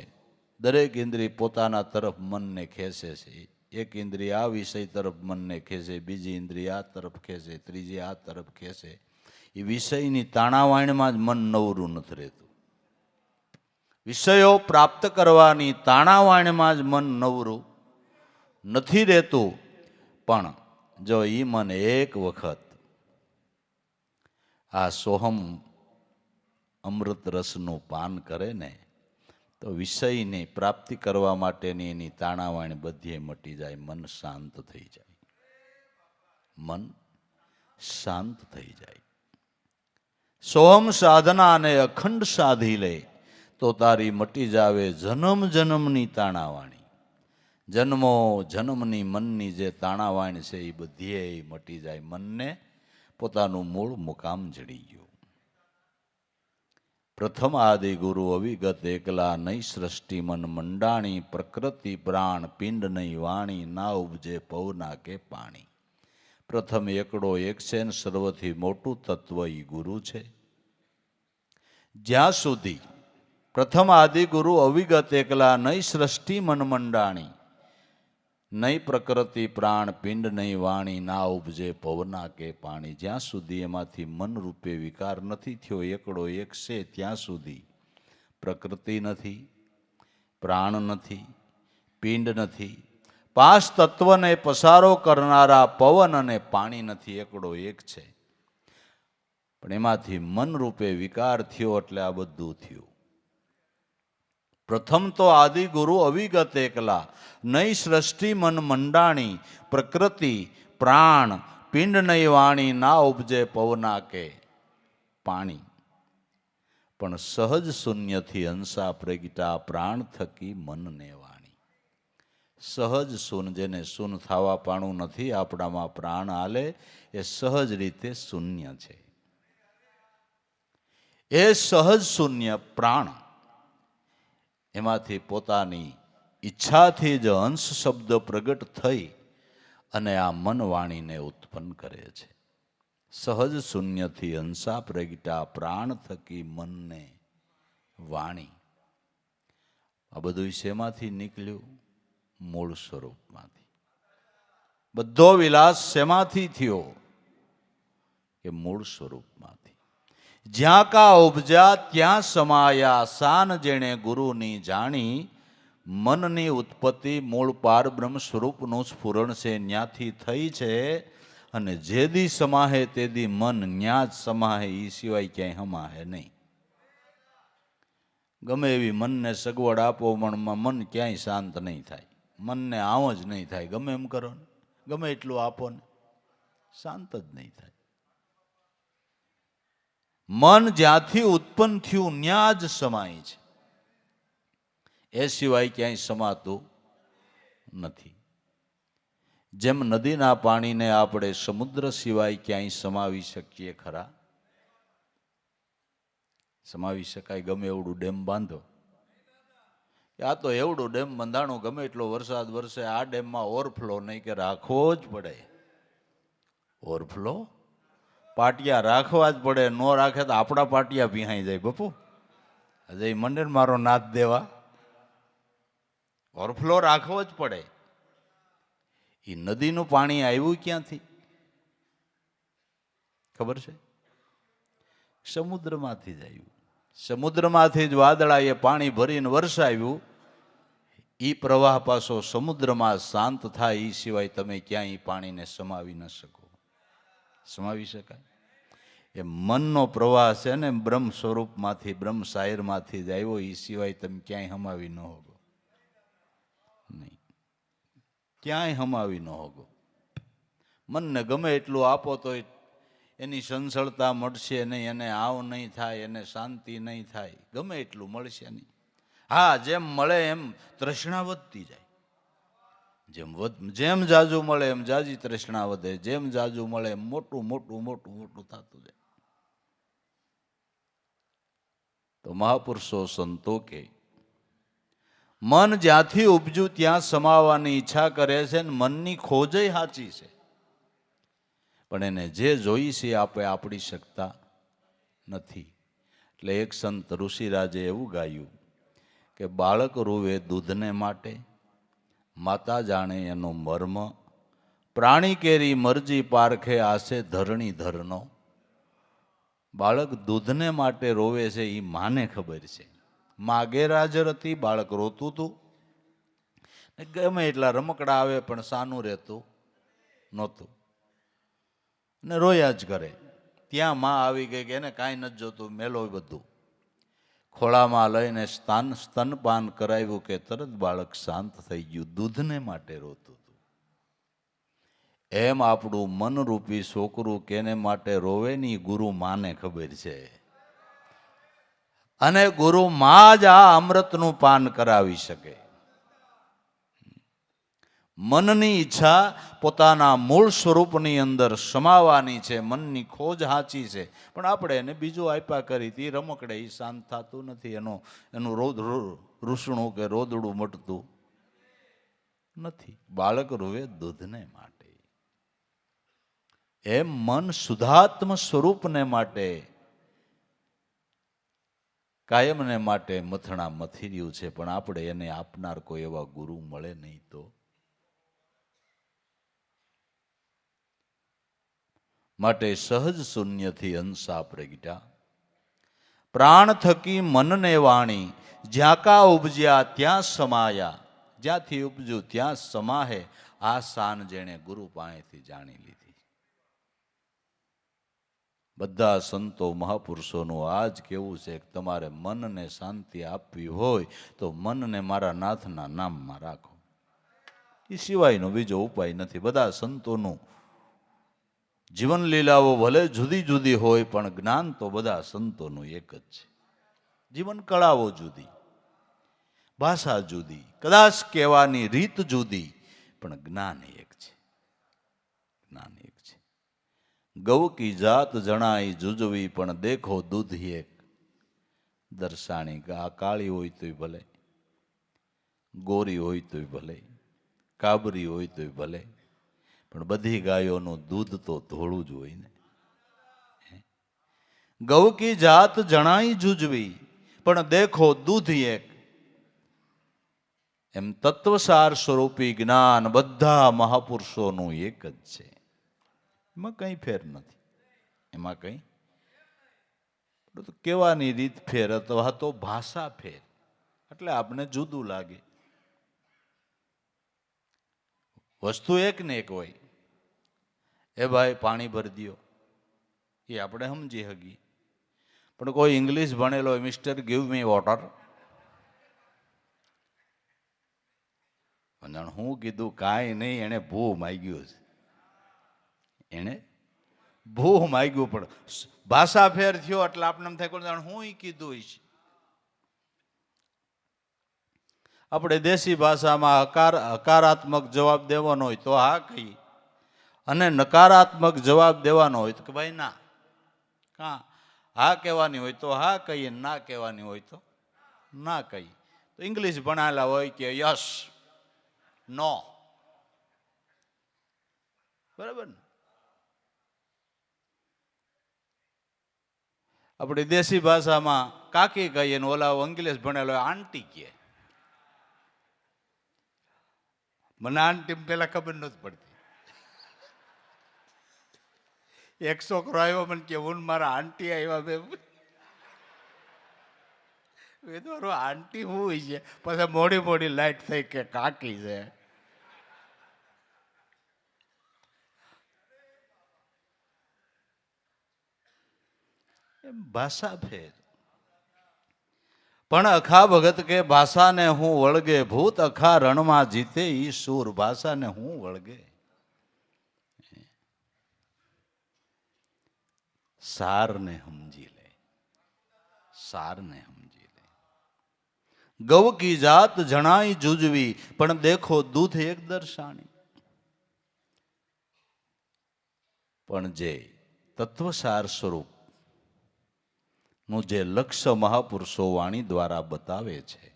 દરેક ઇન્દ્રિય પોતાના તરફ મનને ખેંચે છે. એક ઇન્દ્રિય આ વિષય તરફ મનને ખેંચે, બીજી ઇન્દ્રિય આ તરફ ખેંચે, ત્રીજી આ તરફ ખેંચે. એ વિષયની તાણાવાણમાં જ મન નવરું નથી રહેતું. વિષયો પ્રાપ્ત કરવાની તાણાવાણમાં જ મન નવરું નથી રહેતું. પણ જો એ મન એક વખત આ સોહમ અમૃત રસનું પાન કરે ને તો વિષયની પ્રાપ્તિ કરવા માટેની એની તાણાવાણ બધી મટી જાય. મન શાંત થઈ જાય. મન શાંત થઈ જાય. સોહમ સાધના અને અખંડ સાધી લે તો તારી મટી જાવે જન્મની તાણાવાણી. જન્મો જન્મની મનની જે તાણાવાણ છે એ બધી મટી જાય. મનને પોતાનું મૂળ મુકામ જડી ગયું. પ્રથમ આદિ ગુરુ અવિગત એકલા નહીં સૃષ્ટિ મન મંડાણી. પ્રકૃતિ પ્રાણ પિંડ નહીં વાણી ના ઉપજે પવના કે પાણી. પ્રથમ એકડો એક છે ને સર્વથી મોટું તત્વ એ ગુરુ છે. જ્યાં સુધી પ્રથમ આદિ ગુરુ અવિગત એકલા નહીં સૃષ્ટિ મન મંડાણી. નહીં પ્રકૃતિ પ્રાણ પિંડ નહીં વાણી ના ઉપજે પવના કે પાણી. જ્યાં સુધી એમાંથી મન રૂપે વિકાર નથી થયો, એકડો એક છે, ત્યાં સુધી પ્રકૃતિ નથી, પ્રાણ નથી, પિંડ નથી, 5 તત્વને પસારો કરનારા પવન અને પાણી નથી. એકડો એક છે. પણ એમાંથી મન રૂપે વિકાર થયો એટલે આ બધું થયું. પ્રથમ તો આદિ ગુરુ અવિગત એકલા નહીં સૃષ્ટિ મન મંડાણી. પ્રકૃતિ પ્રાણ પિંડ નહીં વાણી ના ઉપજે પવના કે પાણી. પણ સહજ શૂન્યથી અંશા પ્રગટા પ્રાણ થકી મનને વાણી. સહજ શૂન્ય, જેને શૂન્ય થવા પાણું નથી, આપણામાં પ્રાણ હાલે એ સહજ રીતે શૂન્ય છે. એ સહજ શૂન્ય પ્રાણ એમાંથી પોતાની ઈચ્છાથી જ અંશ શબ્દ પ્રગટ થઈ અને આ મન વાણીને ઉત્પન્ન કરે છે. સહજ શૂન્યથી અંશા પ્રગટા પ્રાણ થકી મનને વાણી. આ બધું શેમાંથી નીકળ્યું? મૂળ સ્વરૂપમાંથી. બધો વિલાસ શેમાંથી થયો? કે મૂળ સ્વરૂપમાંથી. જ્યાં કા ઉપજા ત્યાં સમાયા, સાન જેણે ગુરુની જાણી. મનની ઉત્પત્તિ મૂળ પારબ્રહ્મ સ્વરૂપનું સ્ફુરણ છે, ન્યાથી થઈ છે. અને જે દી સમાહે તે દી મન ન્યા જ સમાહે, એ સિવાય ક્યાંય હમાહે નહીં. ગમે એવી મનને સગવડ આપો, મનમાં મન ક્યાંય શાંત નહીં થાય. મનને આવો જ નહીં થાય. ગમે એમ કરો ને, ગમે એટલું આપો ને, શાંત જ નહીં થાય. મન જ્યાંથી ઉત્પન્ન થયું ન્યા જ સમાય છે, એ સિવાય ક્યાંય સમાતું નથી. જેમ નદીના પાણીને આપણે સમુદ્ર સિવાય ક્યાંય સમાવી શકીએ ખરા? સમાવી શકાય? ગમે એવડું ડેમ બાંધો, આ તો એવડું ડેમ બંધાણું, ગમે એટલો વરસાદ વરસે આ ડેમમાં ઓવરફ્લો નહીં, કે રાખવો જ પડે. ઓવરફ્લો પાટિયા રાખવા જ પડે. ન રાખે તો આપણા પાટિયા ભીહાઈ જાય. બપુ હજે મંડળ મારો નાથ દેવા, ઓવરફ્લો રાખવો જ પડે. એ નદીનું પાણી આવ્યું ક્યાંથી ખબર છે? સમુદ્રમાંથી જ આવ્યું. સમુદ્રમાંથી જ વાદળાએ પાણી ભરીને વરસાવ્યું. એ પ્રવાહ પાછો સમુદ્રમાં શાંત થાય, એ સિવાય તમે ક્યાંય એ પાણીને સમાવી ન શકો. સમાવી શકાય? એ મનનો પ્રવાહ છે ને, બ્રહ્મ સ્વરૂપમાંથી, બ્રહ્મ સાયરમાંથી જ આવ્યો, એ સિવાય તમે ક્યાંય હમાવી ન હોગો. નહીં, ક્યાંય હમાવી ન હોગો. મનને ગમે એટલું આપો તો એની સંસળતા મળશે નહીં, એને આવ નહીં થાય, એને શાંતિ નહીં થાય. ગમે એટલું મળશે નહીં. હા, જેમ મળે એમ તૃષ્ણા વધતી જાય. જેમ જાજુ મળે એમ જાજી તૃષ્ણા વધે. જેમ જાજુ મળે એમ મોટું મોટું મોટું મોટું થતું જાય. તો મહાપુરુષો સંતો કે મન જ્યાંથી ઉપજ્યું ત્યાં સમાવાની ઈચ્છા કરે છે, ને મનની ખોજય સાચી છે. પણ એને જે જોઈ છે આપણે આપણી શકતા નથી. એટલે એક સંત ઋષિરાજે એવું ગાયું કે બાળક રૂવે દૂધને માટે, માતા જાણે એનો મર્મ. પ્રાણી કેરી મરજી પારખે, આશે ધરણી ધરનો. બાળક દૂધને માટે રોવે છે, એ માને ખબર છે. મા ગેરહાજર હતી, બાળક રોતું હતું. ગમે એટલા રમકડા આવે પણ સાનું રહેતું નહોતું, ને રોયા જ કરે. ત્યાં માં આવી ગઈ કે એને કાંઈ નથી જોતું, મેલો બધું. ખોળામાં લઈને સ્તનપાન કરાવ્યું કે તરત બાળક શાંત થઈ ગયું. દૂધને માટે રોતું હતું. એમ આપણું મનરૂપી છોકરું કેને માટે રોવે ની, ગુરુ માને ખબર છે. અને ગુરુ માં જ આ અમૃતનું પાન કરાવી શકે. મનની ઈચ્છા પોતાના મૂળ સ્વરૂપની અંદર સમાવાની છે. મનની ખોજ સાચી છે, પણ આપણે એને બીજું આપ્યા કરી હતી. રમકડે એ શાંત થતું નથી. એનું રૂસણું કે રોદડું મટતું નથી. બાળક રૂવે દૂધને માટે. એમ મન શુદ્ધાત્મ સ્વરૂપને માટે, કાયમને માટે મથણા મથી રહ્યું છે. પણ આપણે એને આપનાર કોઈ એવા ગુરુ મળે નહીં. તો માટે સહજ શૂન્યથી અંશા પ્રગટ્યા. પ્રાણ થકી મનને વાણી, જ્યાં કા ઉપજ્યા ત્યાં સમાયા. જ્યાંથી ઉપજ્યું ત્યાં સમાહે, આ શાન જેણે ગુરુ પાસેથી જાણી લીધી. બધા સંતો મહાપુરુષોનું આ જ કેવું છે કે તમારે મનને શાંતિ આપવી હોય તો મનને મારા નાથના નામમાં રાખો. એ સિવાયનો બીજો ઉપાય નથી. બધા સંતોનું જીવન લીલાઓ ભલે જુદી જુદી હોય, પણ જ્ઞાન તો બધા સંતોનું એક જ છે. જીવન કળાઓ જુદી, ભાષા જુદી, કદાચ કહેવાની રીત જુદી, પણ જ્ઞાન એક છે. જ્ઞાન એક છે. ગૌ કી જાત જણાઈ જુજવી, પણ દેખો દૂધ એક દર્શાણી. આ કાળી હોય તોય ભલે, ગોરી હોય તોય ભલે, કાબરી હોય તોય ભલે, પણ બધી ગાયોનું દૂધ તો ધોળું જ હોય ને. ગૌ કી જાત જણાઈ જુજવી, પણ દેખો દૂધ એક. એમ તત્વસાર સ્વરૂપી જ્ઞાન બધા મહાપુરુષોનું એક જ છે. એમાં કંઈ ફેર નથી. એમાં કંઈ કહેવાની રીત ફેર અથવા તો ભાષા ફેર, એટલે આપણે જુદું લાગે. વસ્તુ એક ને એક હોય. એ ભાઈ પાણી ભરી દ્યો, એ આપણે સમજી શકીએ. પણ કોઈ ઇંગ્લિશ ભણેલો હોય, મિસ્ટર ગીવ મી વોટર, હું કીધું કાંઈ નહીં, એને ભૂ માગ્યું છે, એને ભૂ માગ્યું. પણ ભાષા ફેર થયો એટલે આપણે એમ થાય હું કીધું છે. આપણે દેશી ભાષામાં હકારાત્મક જવાબ દેવાનો હોય તો હા કહી, અને નકારાત્મક જવાબ દેવાનો હોય તો કે ભાઈ ના. હા કહેવાની હોય તો હા કહીએ, ના કહેવાની હોય તો ના કહી. તો ઇંગ્લિશ ભણાયેલા હોય કે યસ, નો, બરાબર ને. આપણે દેશી ભાષામાં કાકી કહીએ ને ઓલા ઇંગ્લિશ ભણેલો હોય આંટી કહે. મને આંટી પેલા ખબર નથી પડતી. એક છોકરો આવ્યો મને કે હું મારા આંટી આવ્યા, મેં તો આંટી શું છે, પછી મોડી મોડી લાઈટ થઈ કે કાકી છે. ભાષા ફેર. પણ અખા ભગત કે ભાષાને હું વળગે, ભૂત અખા રણમાં જીતે ઈ સૂર, ભાષાને હું વળગે. સારને સમજી લે, સારને સમજી લે. ગૌ કી જાત જણાઈ જુજવી, પણ દેખો દૂધ એક દર્શાણી. પણ જે તત્વસાર સ્વરૂપ નું જે લક્ષ્ય મહાપુરુષો વાણી દ્વારા બતાવે છે,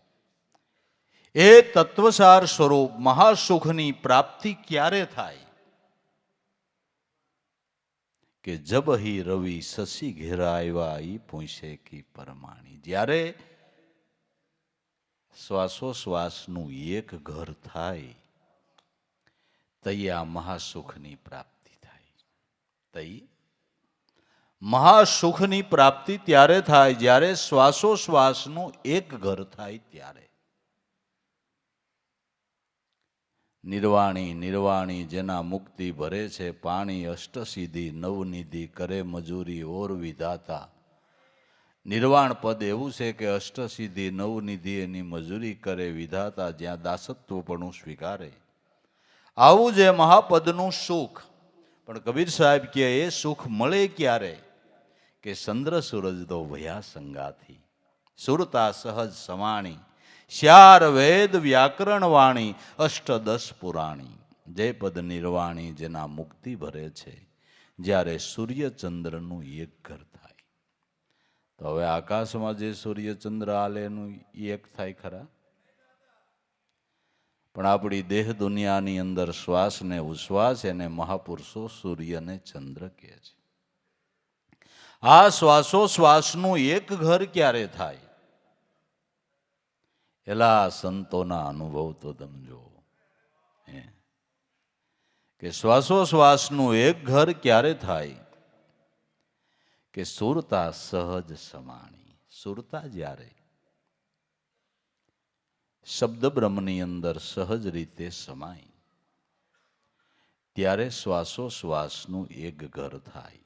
એ તત્વસાર સ્વરૂપ મહાસુખની પ્રાપ્તિ ક્યારે થાય? કે જબ હી રવિ શશી ઘેરાવ્યા ઈ પૂછે કી પરમાણી. જ્યારે શ્વાસોશ્વાસનું એક ઘર થાય તઈ આ મહાસુખની પ્રાપ્તિ થાય. તઈ મહાસુખની પ્રાપ્તિ ત્યારે થાય જ્યારે શ્વાસોશ્વાસનું એક ઘર થાય ત્યારે. નિર્વાણી નિર્વાણી જેના મુક્તિ ભરે છે પાણી, અષ્ટસિદ્ધિ નવનિધિ કરે મજૂરી ઓર વિધાતા. નિર્વાણ પદ એવું છે કે અષ્ટસિદ્ધિ નવનિધિ એની મજૂરી કરે વિધાતા, જ્યાં દાસત્વ પણ સ્વીકારે. આવું જે મહાપદનું સુખ. પણ કબીર સાહેબ કે એ સુખ મળે ક્યારે? કે ચંદ્ર સૂરજ તો ભયા સંગાથી, સુરતા સહજ સમાણી, શ્યાર વેદ વ્યાકરણ વાણી, અષ્ટદશ પુરાણી. જે પદ નિર્વાણી જેના મુક્તિ ભરે છે, જ્યારે સૂર્યચંદ્રનું એક ઘર થાય. તો હવે આકાશમાં જે સૂર્યચંદ્ર હાલે એનું એક થાય ખરા? પણ આપણી દેહ દુનિયાની અંદર શ્વાસ ને ઉશ્વાસ એને મહાપુરુષો સૂર્યને ચંદ્ર કહે છે. આ શ્વાસોશ્વાસનું એક ઘર ક્યારે થાય? એલા સંતોના અનુભવ તો સમજો કે શ્વાસોશ્વાસનું એક ઘર ક્યારે થાય? કે સુરતા સહજ સમાણી. સુરતા જ્યારે શબ્દ બ્રહ્મની અંદર સહજ રીતે સમાય ત્યારે શ્વાસોશ્વાસનું એક ઘર થાય.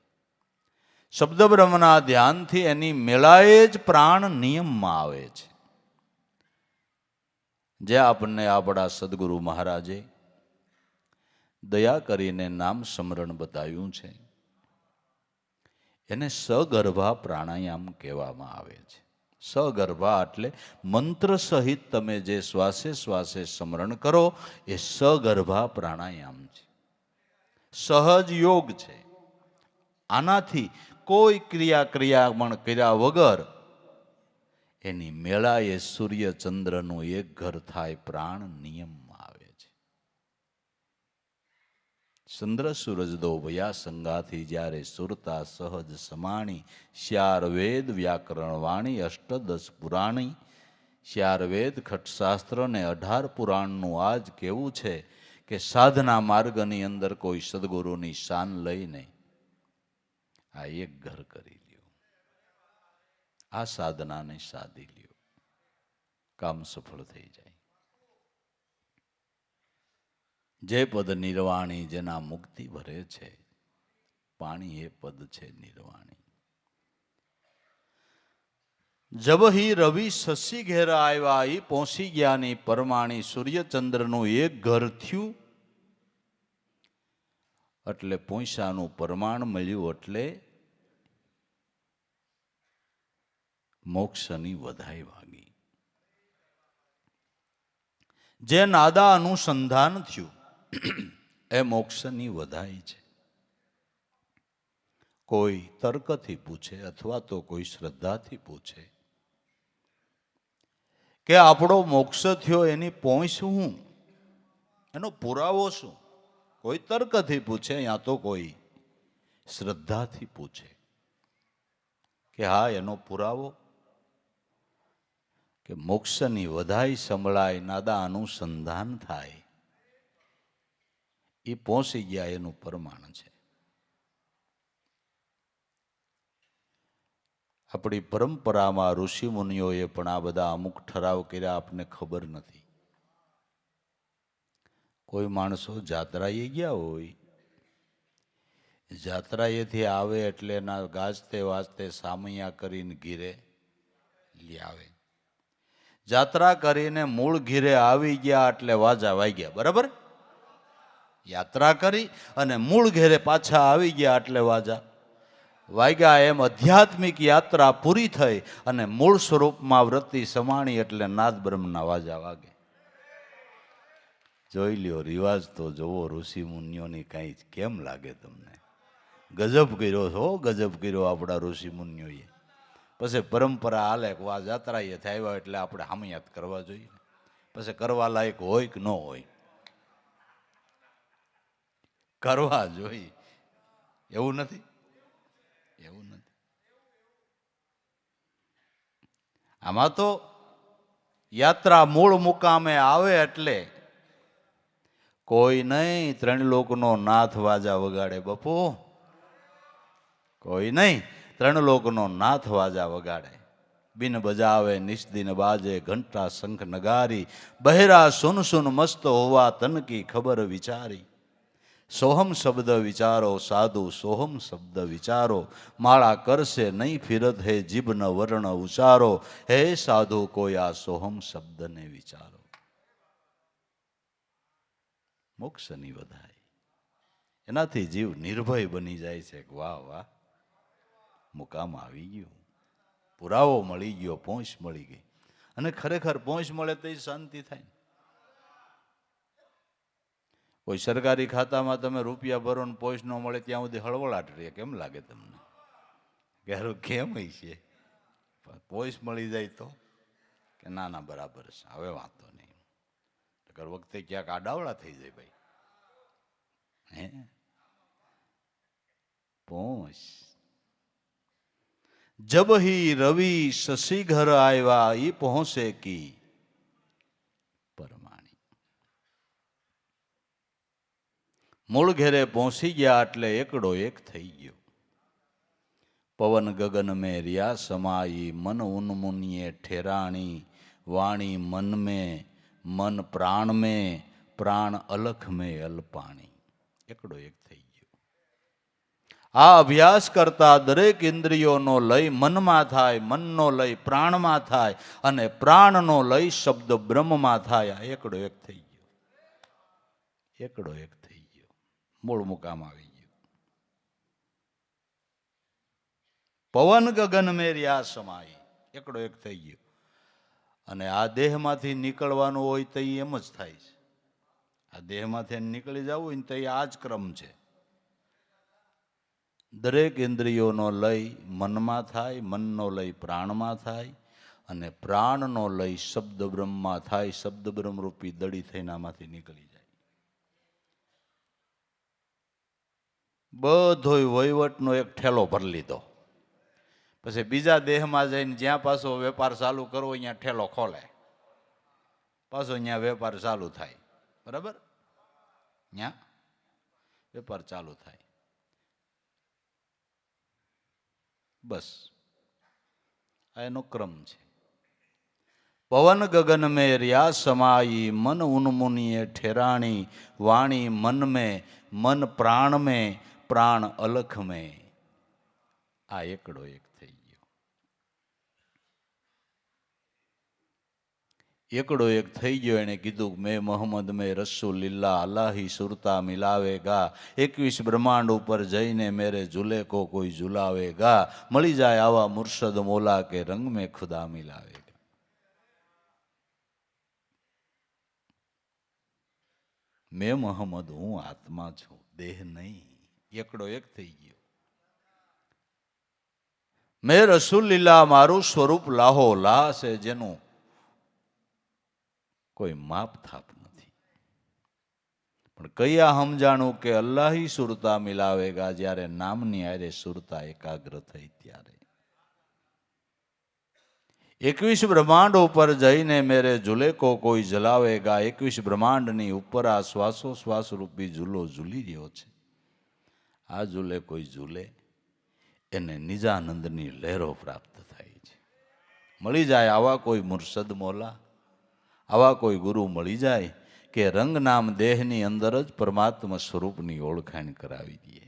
શબ્દ બ્રહ્મના ધ્યાનથી એની મેળાએ જ પ્રાણ નિયમમાં આવે છે. જે આપણને આપણા સદગુરુ મહારાજે દયા કરીને નામ સ્મરણ બતાવ્યું છે, એને સગર્ભા પ્રાણાયામ કહેવામાં આવે છે. સગર્ભા એટલે મંત્ર સહિત તમે જે શ્વાસે શ્વાસે સ્મરણ કરો એ સગર્ભા પ્રાણાયામ છે, સહજ યોગ છે. આનાથી કોઈ ક્રિયામણ કર્યા વગર એની મેળાએ સૂર્યચંદ્રનું એક ઘર થાય, પ્રાણ નિયમમાં આવે છે. ચંદ્ર સૂરજ દો ભયા સંગાથી જ્યારે સુરતા સહજ સમાણી, શ્યાર વેદ વ્યાકરણ વાણી, અષ્ટદશ પુરાણી. શ્યાર વેદ ખટશાસ્ત્ર ને 18 પુરાણનું આજ કેવું છે કે સાધના માર્ગની અંદર કોઈ સદગુરુની શાન લઈને આ એક ઘર કરી લ્યો, આ સાધનાને સાધી લ્યો, કામ સફળ થઈ જાય. જે પદ નિર્વાણી, જેના મુક્તિ ભરે છે, પાણી એ પદ છે નિર્વાણી. જબ હી રવિ શશી ઘેર આવ્યા, ઈ પહોંચી ગયાની પરમાણી. સૂર્યચંદ્રનું એક ઘર થયું એટલે પૈસાનું પ્રમાણ મળ્યું, એટલે મોક્ષની વધાઈ વાગી. જે નાદા અનુસંધાન થયું એ મોક્ષની વધાઈ છે. કોઈ તર્કથી પૂછે અથવા તો કોઈ શ્રદ્ધાથી પૂછે કે આપણો મોક્ષ થયો એની પહોંચ શું, એનો પુરાવો શું? કોઈ તર્કથી પૂછે યા તો કોઈ શ્રદ્ધાથી પૂછે કે હા એનો પુરાવો, કે મોક્ષની વધાઈ સંભળાય, નાદા અનુસંધાન થાય, એ પહોંચી ગયા એનું પ્રમાણ છે. આપણી પરંપરામાં ઋષિ મુનિઓએ પણ આ બધા અમુક ઠરાવ કર્યા, આપને ખબર નથી. કોઈ માણસો જાત્રાએ ગયા હોય, જાત્રાએથી આવે એટલે એના ગાજતે વાજતે સામૈયા કરીને ઘીરે લઈ આવે. જાત્રા કરીને મૂળ ઘીરે આવી ગયા એટલે વાજા વાગ્યા, બરાબર? યાત્રા કરી અને મૂળ ઘેરે પાછા આવી ગયા એટલે વાજા વાગ્યા. એમ આધ્યાત્મિક યાત્રા પૂરી થઈ અને મૂળ સ્વરૂપમાં વૃત્તિ સમાણી એટલે નાદ બ્રહ્મના વાજા વાગે. જોઈ લ્યો, રિવાજ તો જોવો ઋષિ મુનિઓની કઈ કેમ લાગે તમને? ગજબ કર્યો છો, ગજબ કર્યો આપણા ઋષિ મુનિઓએ. પછી પરંપરા હાલે કે વા જાત્રાએ આવ્યા એટલે આપણે હમિયાત કરવા જોઈએ. પછી કરવા લાયક હોય કે ન હોય, કરવા જોઈએ. એવું નથી, એવું નથી. આમાં તો યાત્રા મૂળ મુકામે આવે એટલે કોઈ નહીં ત્રણ લોકનો નાથ વાજા વગાડે. બપુ, કોઈ નહીં ત્રણ લોકનો નાથ વાજા વગાડે. બિન બજાવે નિસ્દિન બાજે, ઘંટા શંખ નગારી, બહેરા સુન સુન મસ્ત હોવા તન કી ખબર વિચારી. સોહમ શબ્દ વિચારો સાધુ, સોહમ શબ્દ વિચારો, માળા કરશે નહીં ફિરત હે જીભ ન વર્ણ ઉચારો. હે સાધુ કોઈ આ સોહમ શબ્દને વિચારો. મોક્ષની વધાઈ, એનાથી જીવ નિર્ભય બની જાય છે કે વાહ વાહ, મુકામ આવી ગયું, પુરાવો મળી ગયો, પહોંચ મળી ગઈ. અને ખરેખર પહોંચ મળે તો શાંતિ થાય. કોઈ સરકારી ખાતામાં તમે રૂપિયા ભરો ને પહોંચ ન મળે ત્યાં સુધી હળવળાટ રહે. કેમ લાગે તમને? ઘેરું કેમ છે? પહોંચ મળી જાય તો કે ના ના બરાબર છે, હવે વાંધો નહીં. ઘર વખતે ક્યાંક આડાવડા થઈ જાય ભાઈ. હે પહોંચ. જબ હી રવિ શશી ઘર આવ્યા, ઈ પહોંચે કી પરમાણી. મૂળ ઘેરે પહોંચી ગયા એટલે એકડો એક થઈ ગયો. પવન ગગન મેં રિયા સમાઈ, મન ઉન્મુનિયે ઠેરાણી. વાણી મન મેં, મન પ્રાણ મેં, પ્રાણ અલખ મેં અલ્પાણી. એકડો એક થઈ ગયો. આ અભ્યાસ કરતા દરેક ઇન્દ્રિયોનો લય મનમાં થાય, મનનો લય પ્રાણમાં થાય અને પ્રાણનો લય શબ્દ બ્રહ્મમાં થાય. આ એકડો એક થઈ ગયો. એકડો એક થઈ ગયો, મૂળ મુકામ આવી ગયો. પવન ગગન મેં રિયા સમાઈ, એકડો એક થઈ ગયો. અને આ દેહમાંથી નીકળવાનું હોય તો એમ જ થાય છે. આ દેહમાંથી નીકળી જવું હોય ને તો આ જ ક્રમ છે. દરેક ઇન્દ્રિયોનો લય મનમાં થાય, મનનો લય પ્રાણમાં થાય અને પ્રાણનો લય શબ્દ બ્રહ્મમાં થાય. શબ્દ બ્રહ્મ રૂપી દડી થઈને આમાંથી નીકળી જાય. બધોય વહીવટનો એક ઠેલો ભરી લીધો. પછી બીજા દેહમાં જઈને જ્યાં પાછો વેપાર ચાલુ કરવો અહીંયા ઠેલો ખોલે, પાછો અહીંયા વેપાર ચાલુ થાય. બરાબર? ત્યાં વેપાર ચાલુ થાય. બસ આ એનો ક્રમ છે. પવન ગગન મેં રહ્યા સમાઈ, મન ઉન્મુનિએ ઠેરાણી, વાણી મન મેં, મન પ્રાણ મેં, પ્રાણ અલખ મેં. આ એકડો એક થઈ ગયો. એકડો એક થઈ ગયો. એને કીધું મેં મોહમ્મદ મેં રસૂલિલ્લાહ, અલ્લાહી સુરતા મિલાવેગા. 21 બ્રહ્માંડ ઉપર જઈને મેરે ઝૂલે કો કોઈ ઝુલાવેગા. મળી જાય આવા મુર્શદ મોલા કે રંગ મેં ખુદા મિલાવેગા. મેં મોહમ્મદ હું આત્મા છું, દેહ નહીં. એકડો એક થઈ ગયો. મેં રસૂલિલ્લાહ મારું સ્વરૂપ લાહો લા છે, જેનું કોઈ માપ થાપ નથી. પણ કયા સમજાણું કે અલ્લાહી સુરતા મિલાવેગા, જ્યારે નામની આરે સુરતા એકાગ્ર થઈ ત્યારે. 21 બ્રહ્માંડ ઉપર જઈને મેરે ઝૂલે કો કોઈ જલાવેગા. 21 બ્રહ્માંડની ઉપર આ શ્વાસોશ્વાસ રૂપી ઝૂલો ઝૂલી રહ્યો છે. આ ઝૂલે કોઈ ઝૂલે એને નિજાનંદની લહેરો પ્રાપ્ત થાય છે. મળી જાય આવા કોઈ મુર્શદ મોલા, આવા કોઈ ગુરુ મળી જાય કે રંગ નામ દેહની અંદર જ પરમાત્મા સ્વરૂપની ઓળખાણ કરાવી દે.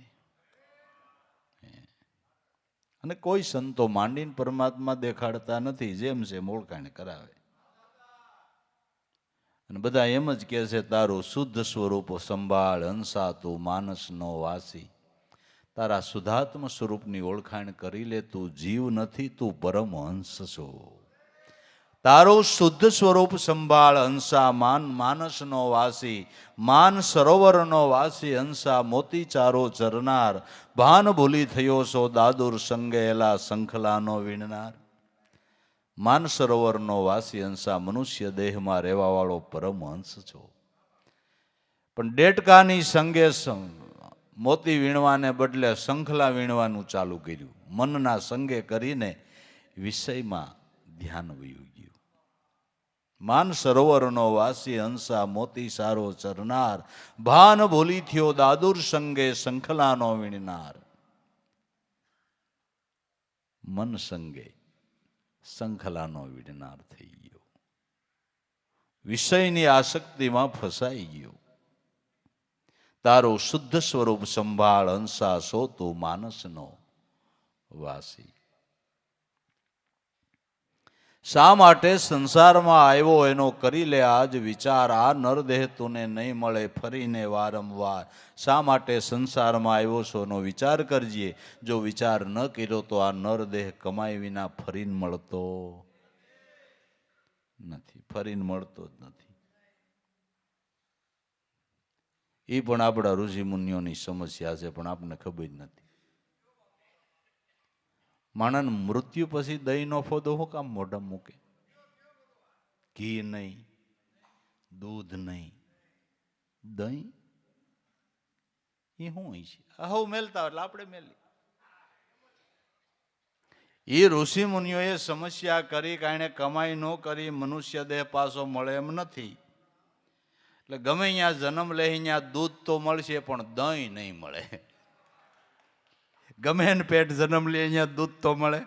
અને કોઈ સંતો માંડીને પરમાત્મા દેખાડતા નથી, જેમ છે ઓળખાણ કરાવે. અને બધા એમ જ કહે છે તારું શુદ્ધ સ્વરૂપ સંભાળ, હંસા તું માનસનો વાસી. તારા શુદ્ધાત્મ સ્વરૂપની ઓળખાણ કરી લે. તું જીવ નથી, તું પરમહંસ છો. તારું શુદ્ધ સ્વરૂપ સંભાળ, હંસા માનસનો વાસી. માન સરોવરનો વાસી હંસા, મોતી ચારો ચરનાર. ભાન ભૂલી થયો છો દાદુર સંગે એલા, શંખલાનો વીણનાર. માન સરોવરનો વાસી હંસા, મનુષ્ય દેહમાં રહેવા વાળો પરમહંસ છો. પણ ડેટકાની સંગે મોતી વીણવાને બદલે શંખલા વીણવાનું ચાલુ કર્યું. મનના સંગે કરીને વિષયમાં ધ્યાન વયું ગયું. માન સરોવરનો વાસી હંસા, મોતી સારો ચરનાર. ભાન ભૂલી થયો દાદુર સંગે, શંખલાનો વીણનાર. મન સંગે શંખલાનો વીણનાર થઈ ગયો. વિષયની આસક્તિમાં ફસાઈ ગયો. તારું શુદ્ધ સ્વરૂપ સંભાળ, હંસા સો તું માનસનો વાસી. શા માટે સંસારમાં આવ્યો એનો કરી લે આજ વિચાર. આ નરદેહ તુને નહીં મળે ફરીને વારંવાર. શા માટે સંસારમાં આવ્યો છો એનો વિચાર કરજે. જો વિચાર ન કર્યો તો આ નરદેહ કમાઈ વિના ફરીને મળતો નથી. ફરીને મળતો જ નથી. એ પણ આપણા ઋષિ મુનિઓની સમસ્યા છે, પણ આપણને ખબર નથી. માણસ મૃત્યુ પછી દહીંનો ફોદો શું કામ મોઢા મૂકે? ઘી નહીં, દૂધ નહીં, દહીં એ શું હોય છે? હવ મેલતા એટલે આપણે મેલી. એ ઋષિ મુનિઓએ સમસ્યા કરી કે એને કમાઈ ન કરી મનુષ્ય દેહ પાછો મળે એમ નથી. એટલે ગમે અહીંયા જન્મ લે અહીંયા દૂધ તો મળશે, પણ દહીં નહીં મળે. ગમે એને પેટ જન્મ લે અહીંયા દૂધ તો મળે,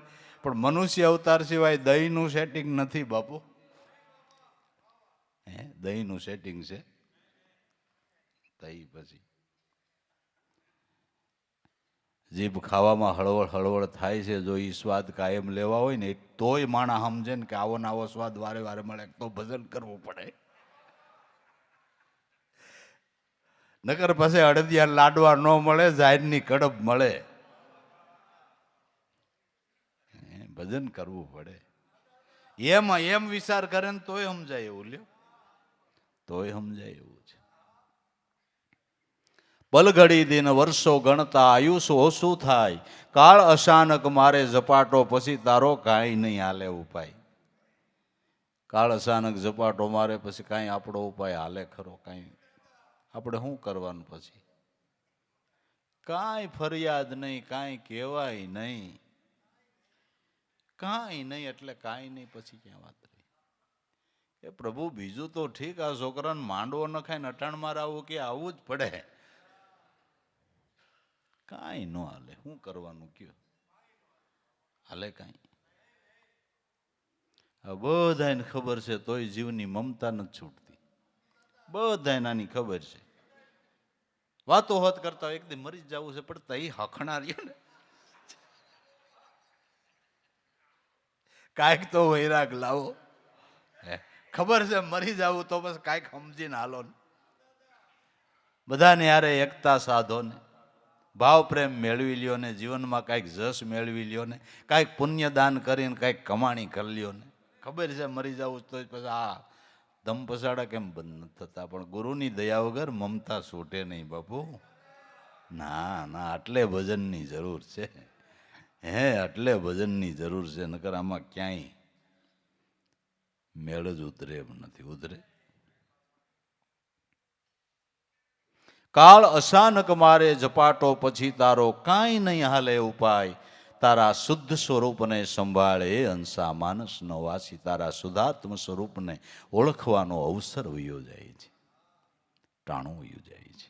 પણ મનુષ્ય અવતાર સિવાય દહીંનું સેટિંગ નથી બાપુ. દહીંનું સેટિંગ છે. દહીં પછી જીભ ખાવામાં હળવળ હળવળ થાય છે. જો એ સ્વાદ કાયમ લેવા હોય ને તોય માણા સમજે ને કે આવો ને આવો સ્વાદ વારે વારે મળે તો ભજન કરવું પડે. નકર પછી અડદિયા લાડવા ન મળે, જાહેરની કડબ મળે. ભજન કરવું પડે. એમ વિચાર કરે ને તોય સમજાય એવું લ્યો, તોય સમજાય એવું છે. પલઘડી દિન વર્ષો ગણતા આયુષ ઓછું થાય. કાળ અચાનક મારે ઝપાટો પછી તારો કાંઈ નહીં હાલે ઉપાય. કાળ અચાનક ઝપાટો મારે પછી કાંઈ આપણો ઉપાય હાલે ખરો? કાંઈ આપણે શું કરવાનું પછી? કાંઈ ફરિયાદ નહીં, કાંઈ કહેવાય નહીં, કાંઈ નહીં. એટલે કાંઈ નહીં પછી ક્યાં વાત રહી? એ પ્રભુ બીજું તો ઠીક, આ છોકરાને માંડવો ન ખાઈને અટાણ મારે આવું કે આવવું જ પડે. કાંઈ ન હાલે, શું કરવાનું કયો? હાલે કાંઈ. બધાને ખબર છે તોય જીવની મમતા નથી છૂટતી. બધાને આની ખબર છે. વાતો હોત કરતા એક દી મરી જવું છે પણ તઈ હખણા રહ્યો ને કાંઈક તો વૈરાગ લાવો. ખબર છે મરી જવું તો બસ કાંઈક સમજીને હાલો ને. બધાને યારે એકતા સાધો ને, ભાવ પ્રેમ મેળવી લ્યો ને, જીવનમાં કાંઈક જશ મેળવી લ્યો ને, કાંઈક પુણ્ય દાન કરીને કાંઈક કમાણી કરી લ્યો ને. ખબર છે મરી જવું તો પછી આ દમ પસાડા કેમ બંધ નથી થતા, પણ ગુરુની દયા વગર મમતા છૂટે નહીં બાપુ. ના ના, આટલે ભજનની જરૂર છે. આટલે ભજનની જરૂર છે, નકર આમાં ક્યાંય મેળ જ ઉતરે એમ નથી. ઉતરે. કાળ અચાનક મારે ઝપાટો પછી તારો કાંઈ નહીં હાલે ઉપાય, તારા શુદ્ધ સ્વરૂપને સંભાળે અંશા માનસ નો વાસી. તારા શુદ્ધાત્મ સ્વરૂપને ઓળખવાનો અવસર વયો જાય છે, ટાણું વયું જાય છે.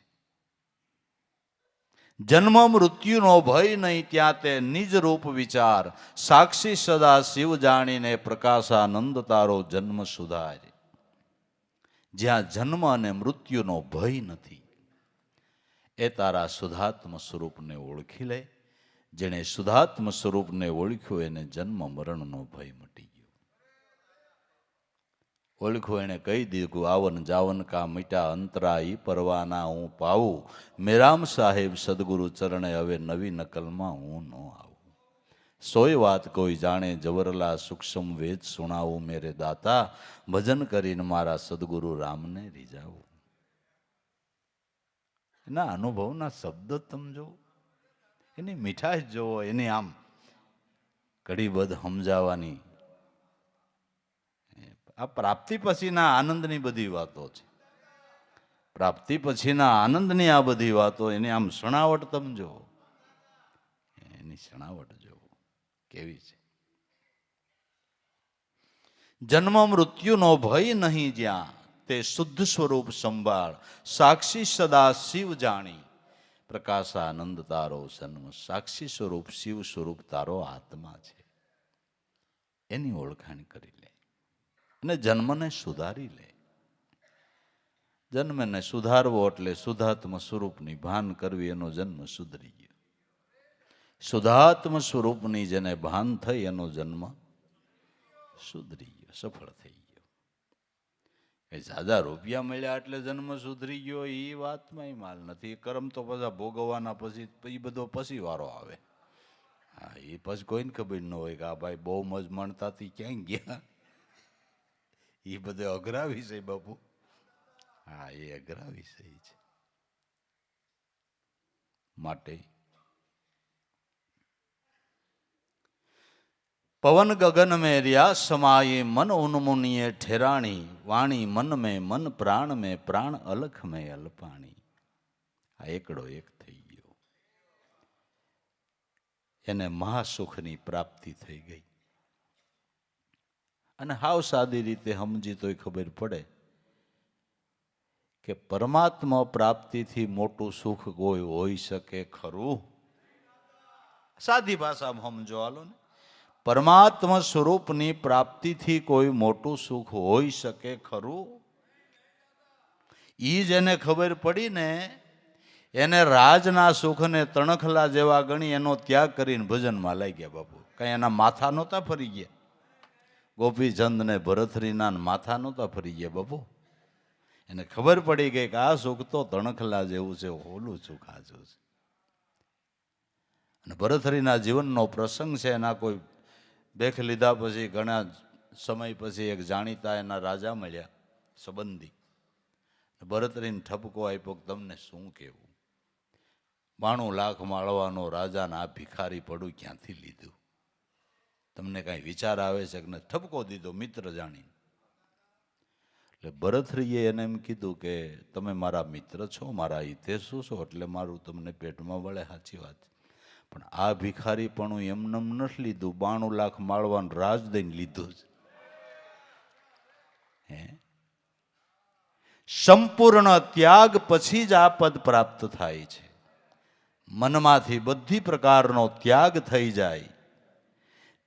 જન્મ મૃત્યુનો ભય નહીં ત્યાં તે નિજ રૂપ વિચાર, સાક્ષી સદા શિવ જાણીને પ્રકાશાનંદ તારો જન્મ સુધારે. જ્યાં જન્મ અને મૃત્યુનો ભય નથી એ તારા શુદ્ધાત્મ સ્વરૂપને ઓળખી લે. જેણે શુદ્ધાત્મ સ્વરૂપને ઓળખ્યું એને જન્મ મરણનો ભય મટી ગયો. ઓળખ્યું એને કહી દીધું આવન જાવન કા મીટા અંતરા ઈ પરવાના હું પાવું, મેરામ સાહેબ સદગુરુ ચરણે હવે નવી નકલમાં હું ન આવું. સોય વાત કોઈ જાણે જવરલા સૂક્ષ્મ વેદ સુણાવું, મેરે દાતા ભજન કરીને મારા સદગુરુ રામને રીઝાવું. એના અનુભવના શબ્દ તમે જો, એની મીઠાશ જોવો, એની આમ ઘડીબદ સમજાવવાની. આ પ્રાપ્તિ પછીના આનંદની બધી વાતો છે. પ્રાપ્તિ પછીના આનંદની આ બધી વાતો, એની આમ સણાવટ તમે જો, એની સણાવટ જો કેવી છે. જન્મ મૃત્યુનો ભય નહીં જ્યાં તે શુદ્ધ સ્વરૂપ સંભાળ, સાક્ષી સદા શિવ જાણી પ્રકાશાનંદ તારો જન્મ. સાક્ષી સ્વરૂપ શિવ સ્વરૂપ તારો આત્મા છે, એની ઓળખાણ કરી લે અને જન્મને સુધારી લે. જન્મને સુધારવો એટલે શુદ્ધાત્મ સ્વરૂપની ભાન કરવી, એનો જન્મ સુધરી ગયો. શુદ્ધાત્મ સ્વરૂપની જેને ભાન થઈ એનો જન્મ સુધરી ગયો, સફળ થઈ ગયો. એ જાજા રૂપિયા મળ્યા એટલે જન્મ સુધરી ગયો એ વાતમાં માલ નથી. કર્મ તો પાછા ભોગવવાના પછી એ બધો પછી વારો આવે. હા, એ પછી કોઈને ખબર ન હોય કે આ ભાઈ બહુ મજ મણતાથી ક્યાંય ગયા. એ બધે અઘરા વિષય બાપુ. હા, એ અઘરા વિષય છે. માટે પવન ગગન મેં રહ્યા સમાये, મન ઉન્મુનિએ ઠેરાણી, વાણી મન મેં મન પ્રાણ મેં પ્રાણ અલખ મેં અલ્પાણી. આ એકડો એક થઈ ગયો, એને મહાસુખની પ્રાપ્તિ થઈ ગઈ. અને હાવ સાદી રીતે સમજી તોય ખબર પડે કે પરમાત્મા પ્રાપ્તિથી મોટું સુખ કોઈ હોઈ શકે ખરું? સાદી ભાષામાં સમજો હાલો ને. પરમાત્મા સ્વરૂપની પ્રાપ્તિથી કોઈ મોટું સુખ હોઈ શકે ખરું? ઈ જેને ખબર પડી ને એને રાજના સુખને તણખલા જેવા ગણી એનો ત્યાગ કરીને ભજનમાં લાગ્યા બાપુ. કઈ એના માથા નહોતા ફરી ગયા. ગોપીચંદ ને ભરથરીના માથા નહોતા ફરી ગયા બાપુ. એને ખબર પડી ગઈ કે આ સુખ તો તણખલા જેવું છે, ઓલું સુખ આજું છે. અને ભરથરીના જીવનનો પ્રસંગ છે. એના કોઈ ભેખ લીધા પછી ઘણા સમય પછી એક જાણીતા એના રાજા મળ્યા સંબંધી. ભરથરીને ઠપકો આપ્યો કે તમને શું કહેવું, 92 લાખ માળવાનો રાજાને આ ભિખારી પડું ક્યાંથી લીધું, તમને કાંઈ વિચાર આવે છે કે ઠપકો દીધો મિત્ર જાણીને. એટલે ભરથરીએ એને એમ કીધું કે તમે મારા મિત્ર છો, મારા હિતેશુ છો, એટલે મારું તમને પેટમાં વળે, સાચી વાત. પણ આ ભિખારી પણ એમનેમ નથી લીધું, 92 લાખ માળવાનું રાજ દઈને લીધું છે. સંપૂર્ણ ત્યાગ પછી જ આ પદ પ્રાપ્ત થાય છે. મનમાંથી બધી પ્રકારનો ત્યાગ થઈ જાય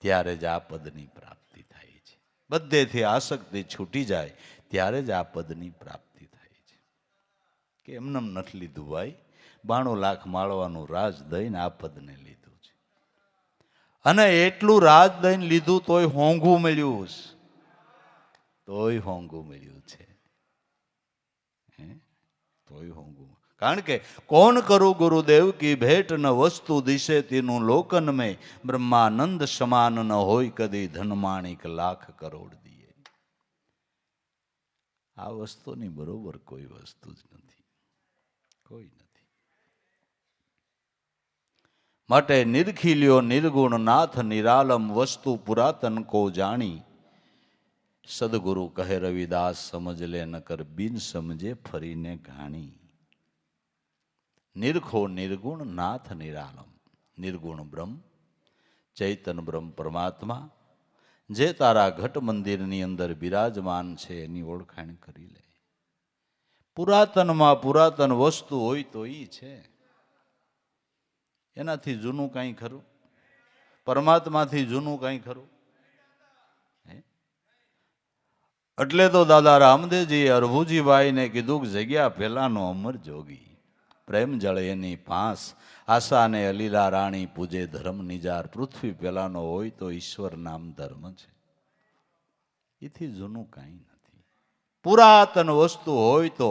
ત્યારે જ આ પદની પ્રાપ્તિ થાય છે. બધેથી આસક્તિ છૂટી જાય ત્યારે જ આ પદની પ્રાપ્તિ થાય છે. કે એમને નથી લીધું ભાઈ, 92 લાખ માળવાનું રાજ દઈને આ પદને લીધું છે. અને એટલું રાજ દઈને લીધું તોય હોંઘું મળ્યું, તોય હોંઘું મળ્યું છે. તોય હોંઘું. કારણ કે કોણ કરું ગુરુદેવ કી ભેટ ન વસ્તુ દિશે તેનું લોકન મેં બ્રહ્માનંદ સમાન ન હોય કદી ધનમાણિક લાખ કરોડ દિયે. આ વસ્તુની બરોબર કોઈ વસ્તુ જ નથી, કોઈ નથી. માટે નિરખી નિર્ગુણ નાથ નિરાલમ વસ્તુ પુરાતન કો જાણી. સદગુરુ કહે રવિદાસ સમજ લે નકર બિન સમજે ફરીને ઘાણી. નિરખો નિર્ગુણ નાથ નિરાલમ. નિર્ગુણ બ્રહ્મ, ચૈતન બ્રહ્મ પરમાત્મા જે તારા ઘટ મંદિરની અંદર બિરાજમાન છે એની ઓળખાણ કરી લે. પુરાતનમાં પુરાતન વસ્તુ હોય તો ઈ છે. એનાથી જૂનું કાંઈ ખરું? પરમાત્માથી જૂનું કાંઈ ખરું? એટલે તો દાદા રામદેવજીએ અરભુજીભાઈને કીધું કે જગ્યા પેલાનો અમર જોગી, પ્રેમ જળ એની પાંસ, આશા ને અલીલા રાણી પૂજે ધર્મ નિજાર. પૃથ્વી પેલાનો હોય તો ઈશ્વર નામ ધર્મ છે, એથી જૂનું કાંઈ નથી. પુરાતન વસ્તુ હોય તો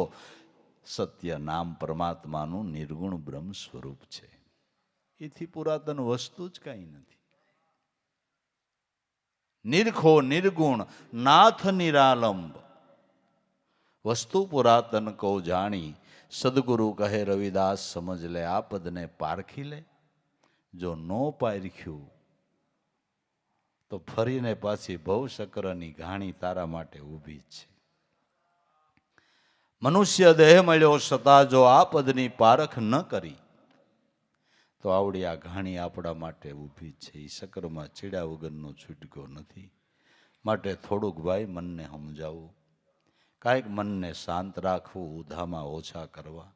સત્ય નામ પરમાત્માનું નિર્ગુણ બ્રહ્મ સ્વરૂપ છે, એથી પુરાતન વસ્તુ જ કાંઈ નથી. નિરખો નિર્ગુણ નાથ નિરાલંબ વસ્તુ પુરાતન કો જાણી. સદગુરુ કહે રવિદાસ સમજ લે આ પદને પારખી લે. જો નો પારખ્યું તો ફરીને પાછી ભવશક્રની ઘાણી તારા માટે ઊભી જ છે. મનુષ્ય દેહ મળ્યો છતાં જો આ પદની પારખ ન કરી તો આવડી આ ઘાણી આપણા માટે ઊભી છે. એ શકરમાં ચીડા વગરનો છૂટકો નથી. માટે થોડુંક ભાઈ મનને સમજાવવું, કાંઈક મનને શાંત રાખવું, ઉધામાં ઓછા કરવા,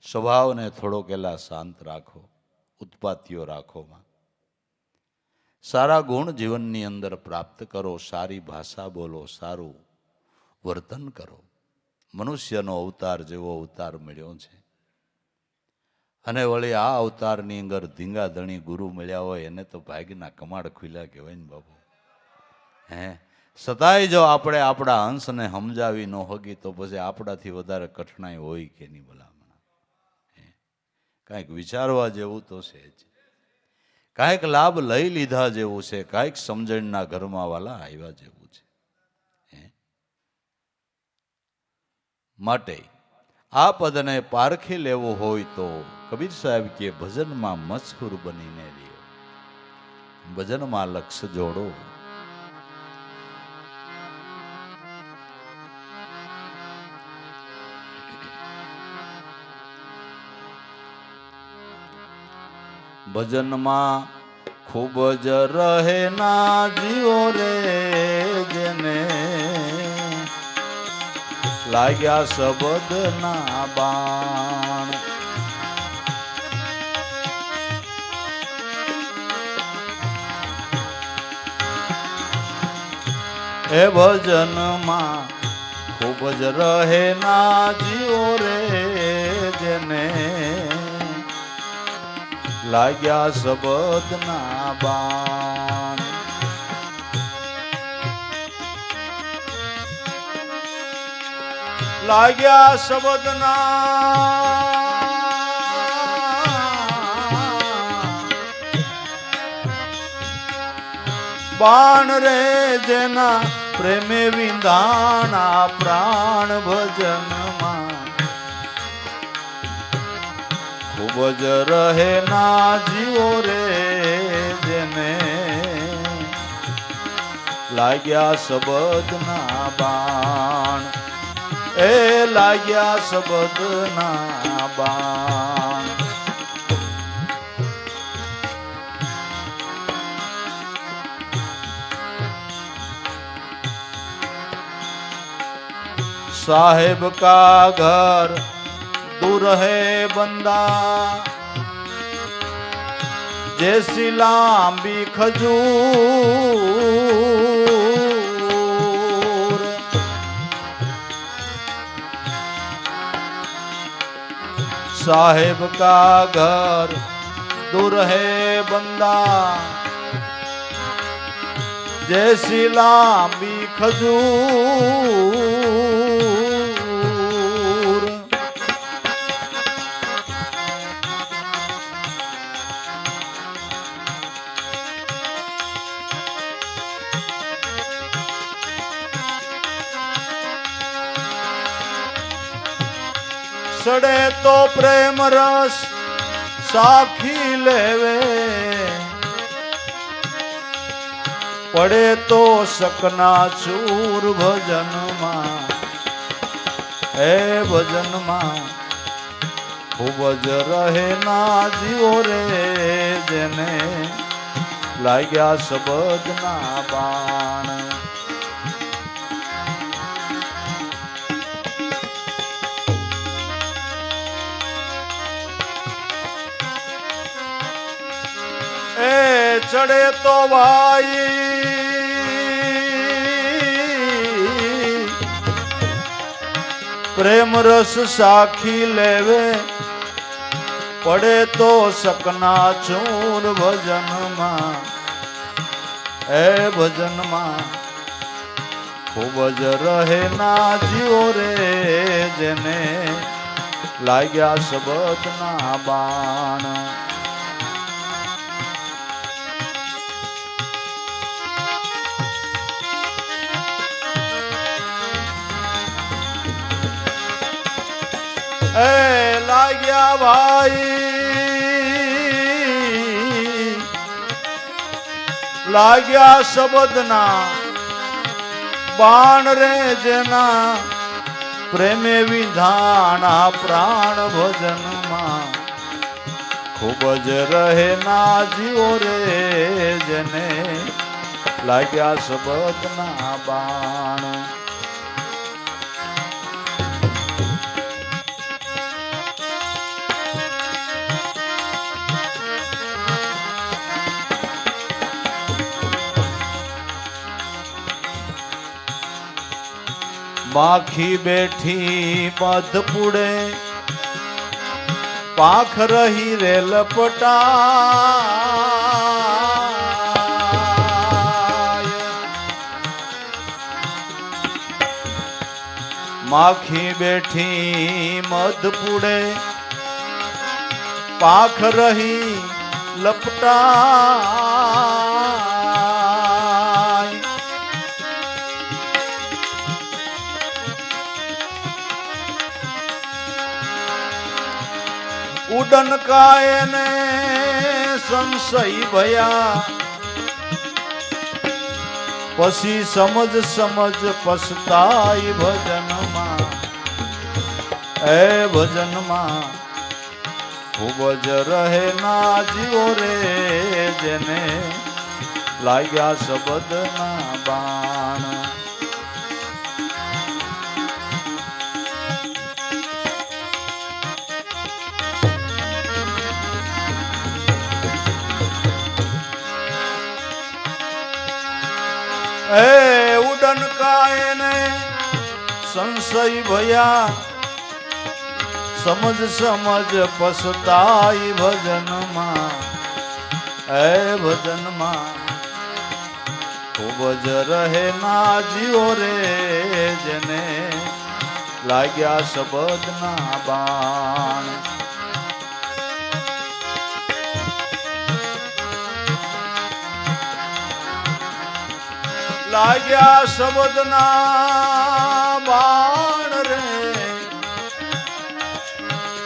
સ્વભાવને થોડોક એલા શાંત રાખો, ઉત્પાતીઓ રાખોમાં. સારા ગુણ જીવનની અંદર પ્રાપ્ત કરો, સારી ભાષા બોલો, સારું વર્તન કરો. મનુષ્યનો અવતાર જેવો અવતાર મળ્યો છે અને વળી આ અવતારની અંદર ધીંગા ધણી ગુરુ મળ્યા હોય એને તો ભાગ્યના કમાડ ખુલ્યા કહેવાય ને બાબુ. છતાંય જો આપણે આપણા હંસને સમજાવી ન હોગી તો પછી આપણાથી વધારે કઠણાઈ હોય કે નહીં ભલામણ? કાંઈક વિચારવા જેવું તો છે જ, કાંઈક લાભ લઈ લીધા જેવું છે, કાંઈક સમજણના ઘરમાં વાલા આવ્યા જેવું છે. માટે આ પદને પારખી લેવું હોય તો કબીર સાહેબ કે ભજનમાં મશહૂર બનીને રહ્યો, ભજનમાં લક્ષ્ય જોડો. ભજનમાં ખૂબ જ રહે ના જીવો રે જેને લાગ્યા શબ્દ ના બાણ. એ ભજનમાં ખૂબ જ રહે ના જીવો રે જેને લાગ્યા શબ્દ ના બાણ. લાગ્યા શબ્દ ના બાણ રે જેના પ્રેમે વિંધાણા પ્રાણ ભજનમાં ખૂબ જ રહે ના જીવો રે જેને લાગ્યા શબ્દ ના બાણ. એ લાગ્યા શબ્દ ના બાણ. साहेब का घर दूर है बंदा जैसी लांबी खजूर साहेब का घर दूर है बंदा जैसी लांबी खजूर सड़े तो प्रेम रस साखी लेवे पड़े तो सकना चूर भजन मां ए भजन मां खूब ज रहे ना जीवो रे जेने लाग्या शब्द ना बाण ए चढ़े तो भाई प्रेम रस साखी लेवे पड़े तो सकना चूर भजन मां ए भजन मां खूब ज रहे ना जीवो रे जेने लाग्या शब्द ना बाण ए लाग्या भाई लाग्या शब्द ना बाण रे जना प्रेमे विधाना प्राण भजन मां खूब ज रहे ना जीवो रे जने लाग्या शब्द ना बाण माखी बैठी मध पुड़े पाख रही रे लपटा माखी बैठी मध पुड़े पाख रही लपटा उडन कायने संशय भया पसी समझ समझ पछताई भजन मां ए भजन मां खूब ज रहे ना जीवो रे जेने लाग्या शब्द ना बाण ए उडन कायने संशय भया समझ समझ पछताई भजन मां ए भजन मां खूब ज रहे ना जीवो रे जने लाग्या शब्द ना बाण लाग्या शब्द ना बाण रे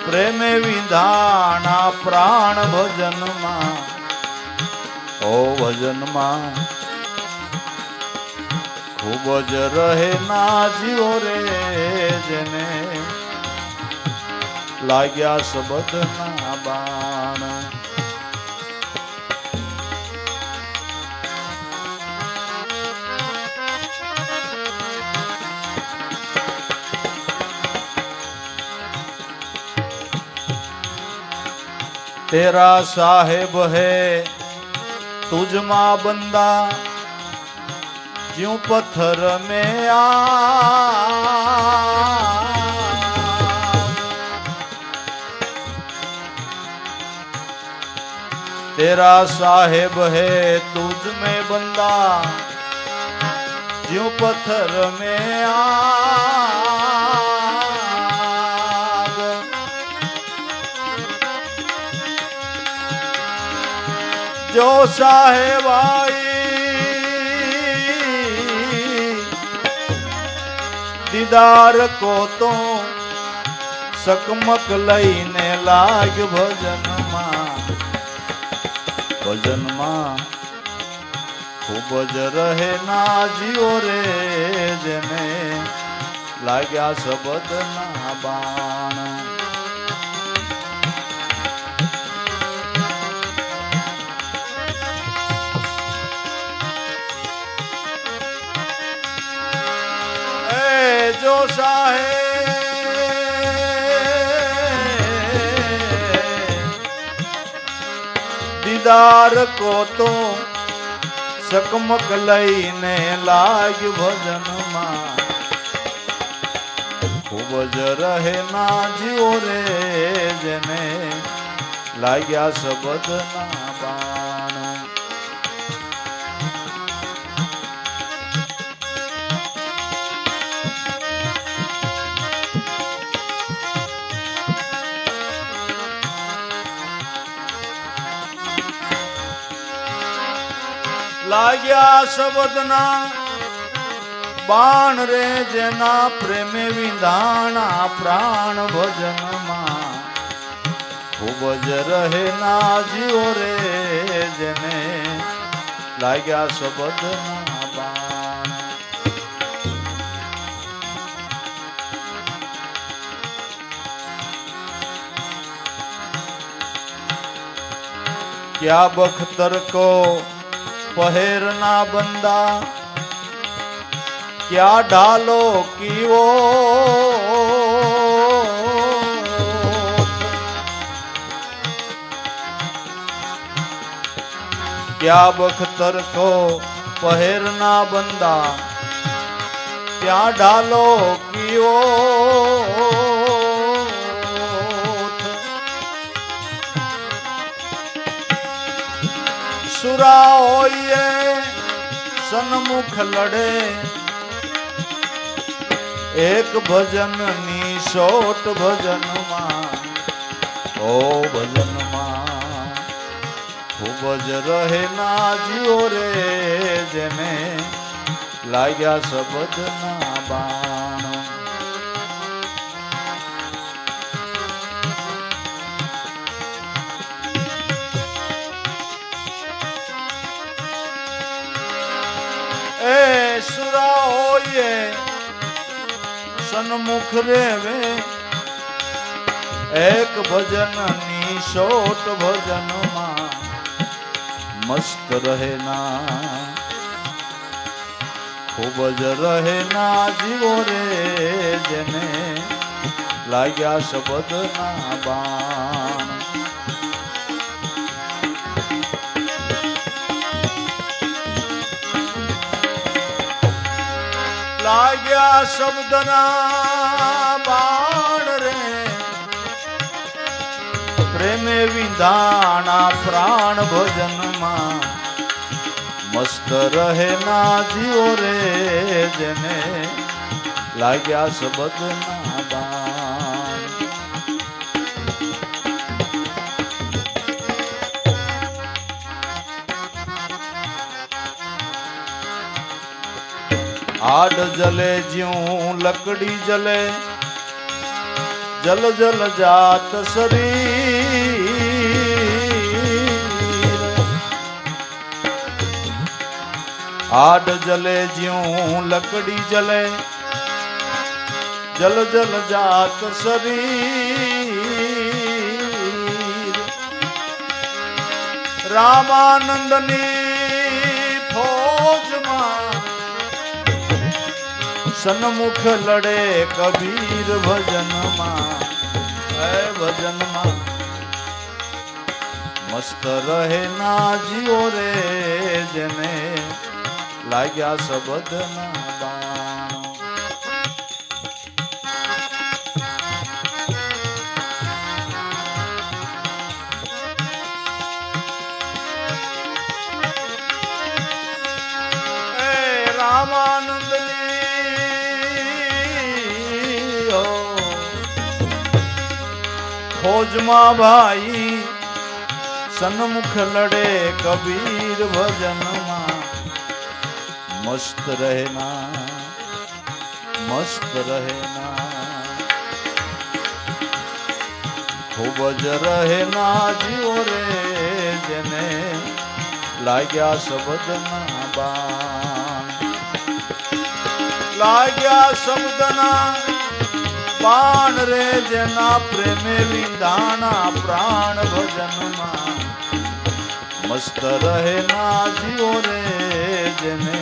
प्रेमे विधाना प्राण भजन मां ओ भजन मां खूब ज रहे ना जीवो रे जेने लाग्या शब्द ना बाण तेरा साहेब है तुझ मां बंदा ज्यों पत्थर में तेरा साहेब है तुझ में बंदा ज्यों पत्थर में आग। जो साहेब आई दीदार को तो सकमक लईने लाग भजन માં ખૂબ જ રહે ના જીવો રે જેને લાગ્યા શબ્દના બાણ। जो दीदार को तो सकमक लईने लाग भजन માં खूब ज रहे ना जीવો रे જેને લાગ્યા શબ્દના બાણ। लाग्या शब्दना बाण रे जेना प्रेमे विधाना प्राण भजन मां खूब ज रहे ना जीવો रे जेने लाग्या शब्दना बाण। क्या बख्तर को पहेरना बंदा क्या ढालो की वो क्या बख्तर को पहेरना बंदा क्या ढालो की वो सुरा होइए सन्मुख लड़े एक भजन निशोट भजन मां ओ भजन मां खूब ज रहे ना जीવો रे जेने लाग्या शब्दना बाण। सुरा होइए सन्मुख रेवे एक भजन निशोट भजन मां मस्त रहे ना खूब ज रहे ना जीવો रे जेने लाग्या शब्दना बाण। लाग्या शब्दना बाण रे प्रेमे विधाना प्राण भजन मां मस्त रहे ना जीવો रे जेने लाग्या शब्दना बाण। आड जले ज्यों लकड़ी जले जल जल जात शरीर। आड जले ज्यों लकड़ी जले जल जल जात शरीर। रामानंदनी फौज मां सन्मुख लड़े कबीर भजन मां भजन मां મસ્ત રહે ના જીવો રે જેને લાગ્યા શબ્દના બાણ. રામાનંદની ફોજમાં ભાઈ સન્મુખ લડે કબીર ભજનમાં. મસ્ત રહેના મસ્ત રહેના ખૂબ જ રહેના જીવો રે જેને લાગ્યા શબ્દના બાણ. લાગ્યા શબ્દના બાણ રે જેના પ્રેમે વિંધાણા પ્રાણ ભજનમાં. મસ્ત રહેના જીવો રે જેને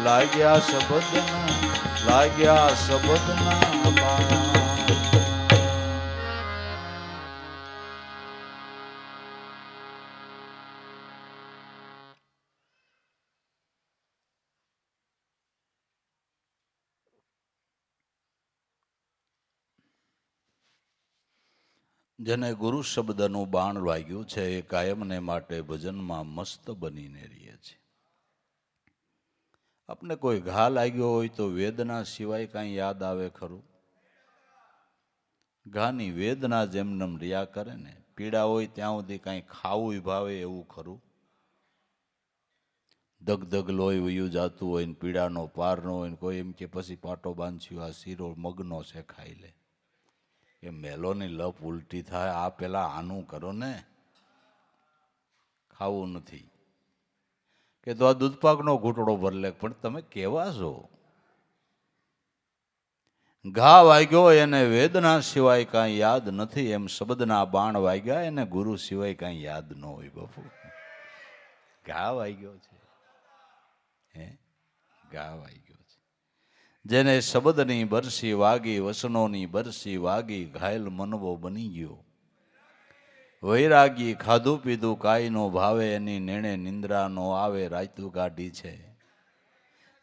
લાગ્યા શબ્દના બાણ. જેને ગુરુ શબ્દનું બાણ વાગ્યું છે એ કાયમને માટે ભજનમાં મસ્ત બનીને રહે છે. આપને કોઈ ઘા લાગ્યો હોય તો વેદના સિવાય કાંઈ યાદ આવે ખરું? ઘાની વેદના જેમનેમ રહ્યા કરે ને, પીડા હોય ત્યાં સુધી કાંઈ ખાવું ભાવે એવું ખરું? દગદગ લોહી વયું જાતું હોય ને પીડાનો પાર ન હોય ને કોઈ એમ કે પછી પાટો બાંધ્યો આ શીરો મગનો છે ખાઈ લે. એ મેલોની લપ ઉલટી થાય, આ પેલા આનું કરો ને, ખાવું નથી. કે તો આ દૂધપાકનો ઘૂંટડો ભર લે. પણ તમે કેવા છો? ઘા વાગ્યો એને વેદના સિવાય કાંઈ યાદ નથી, એમ શબ્દના બાણ વાગ્યા એને ગુરુ સિવાય કાંઈ યાદ ન હોય બાપુ. ઘા વાગ્યો છે, હે ઘા વાગ્યો છે. જેને શબ્દની બરસી વાગી, વસનોની બરસી વાગી, ઘાયલ મનવો બની ગયો. વૈરાગી ખાધું પીધું કાંઈ નો ભાવે, એની નેણે નિંદ્રા નો આવે, રાયતું કાઢી છે.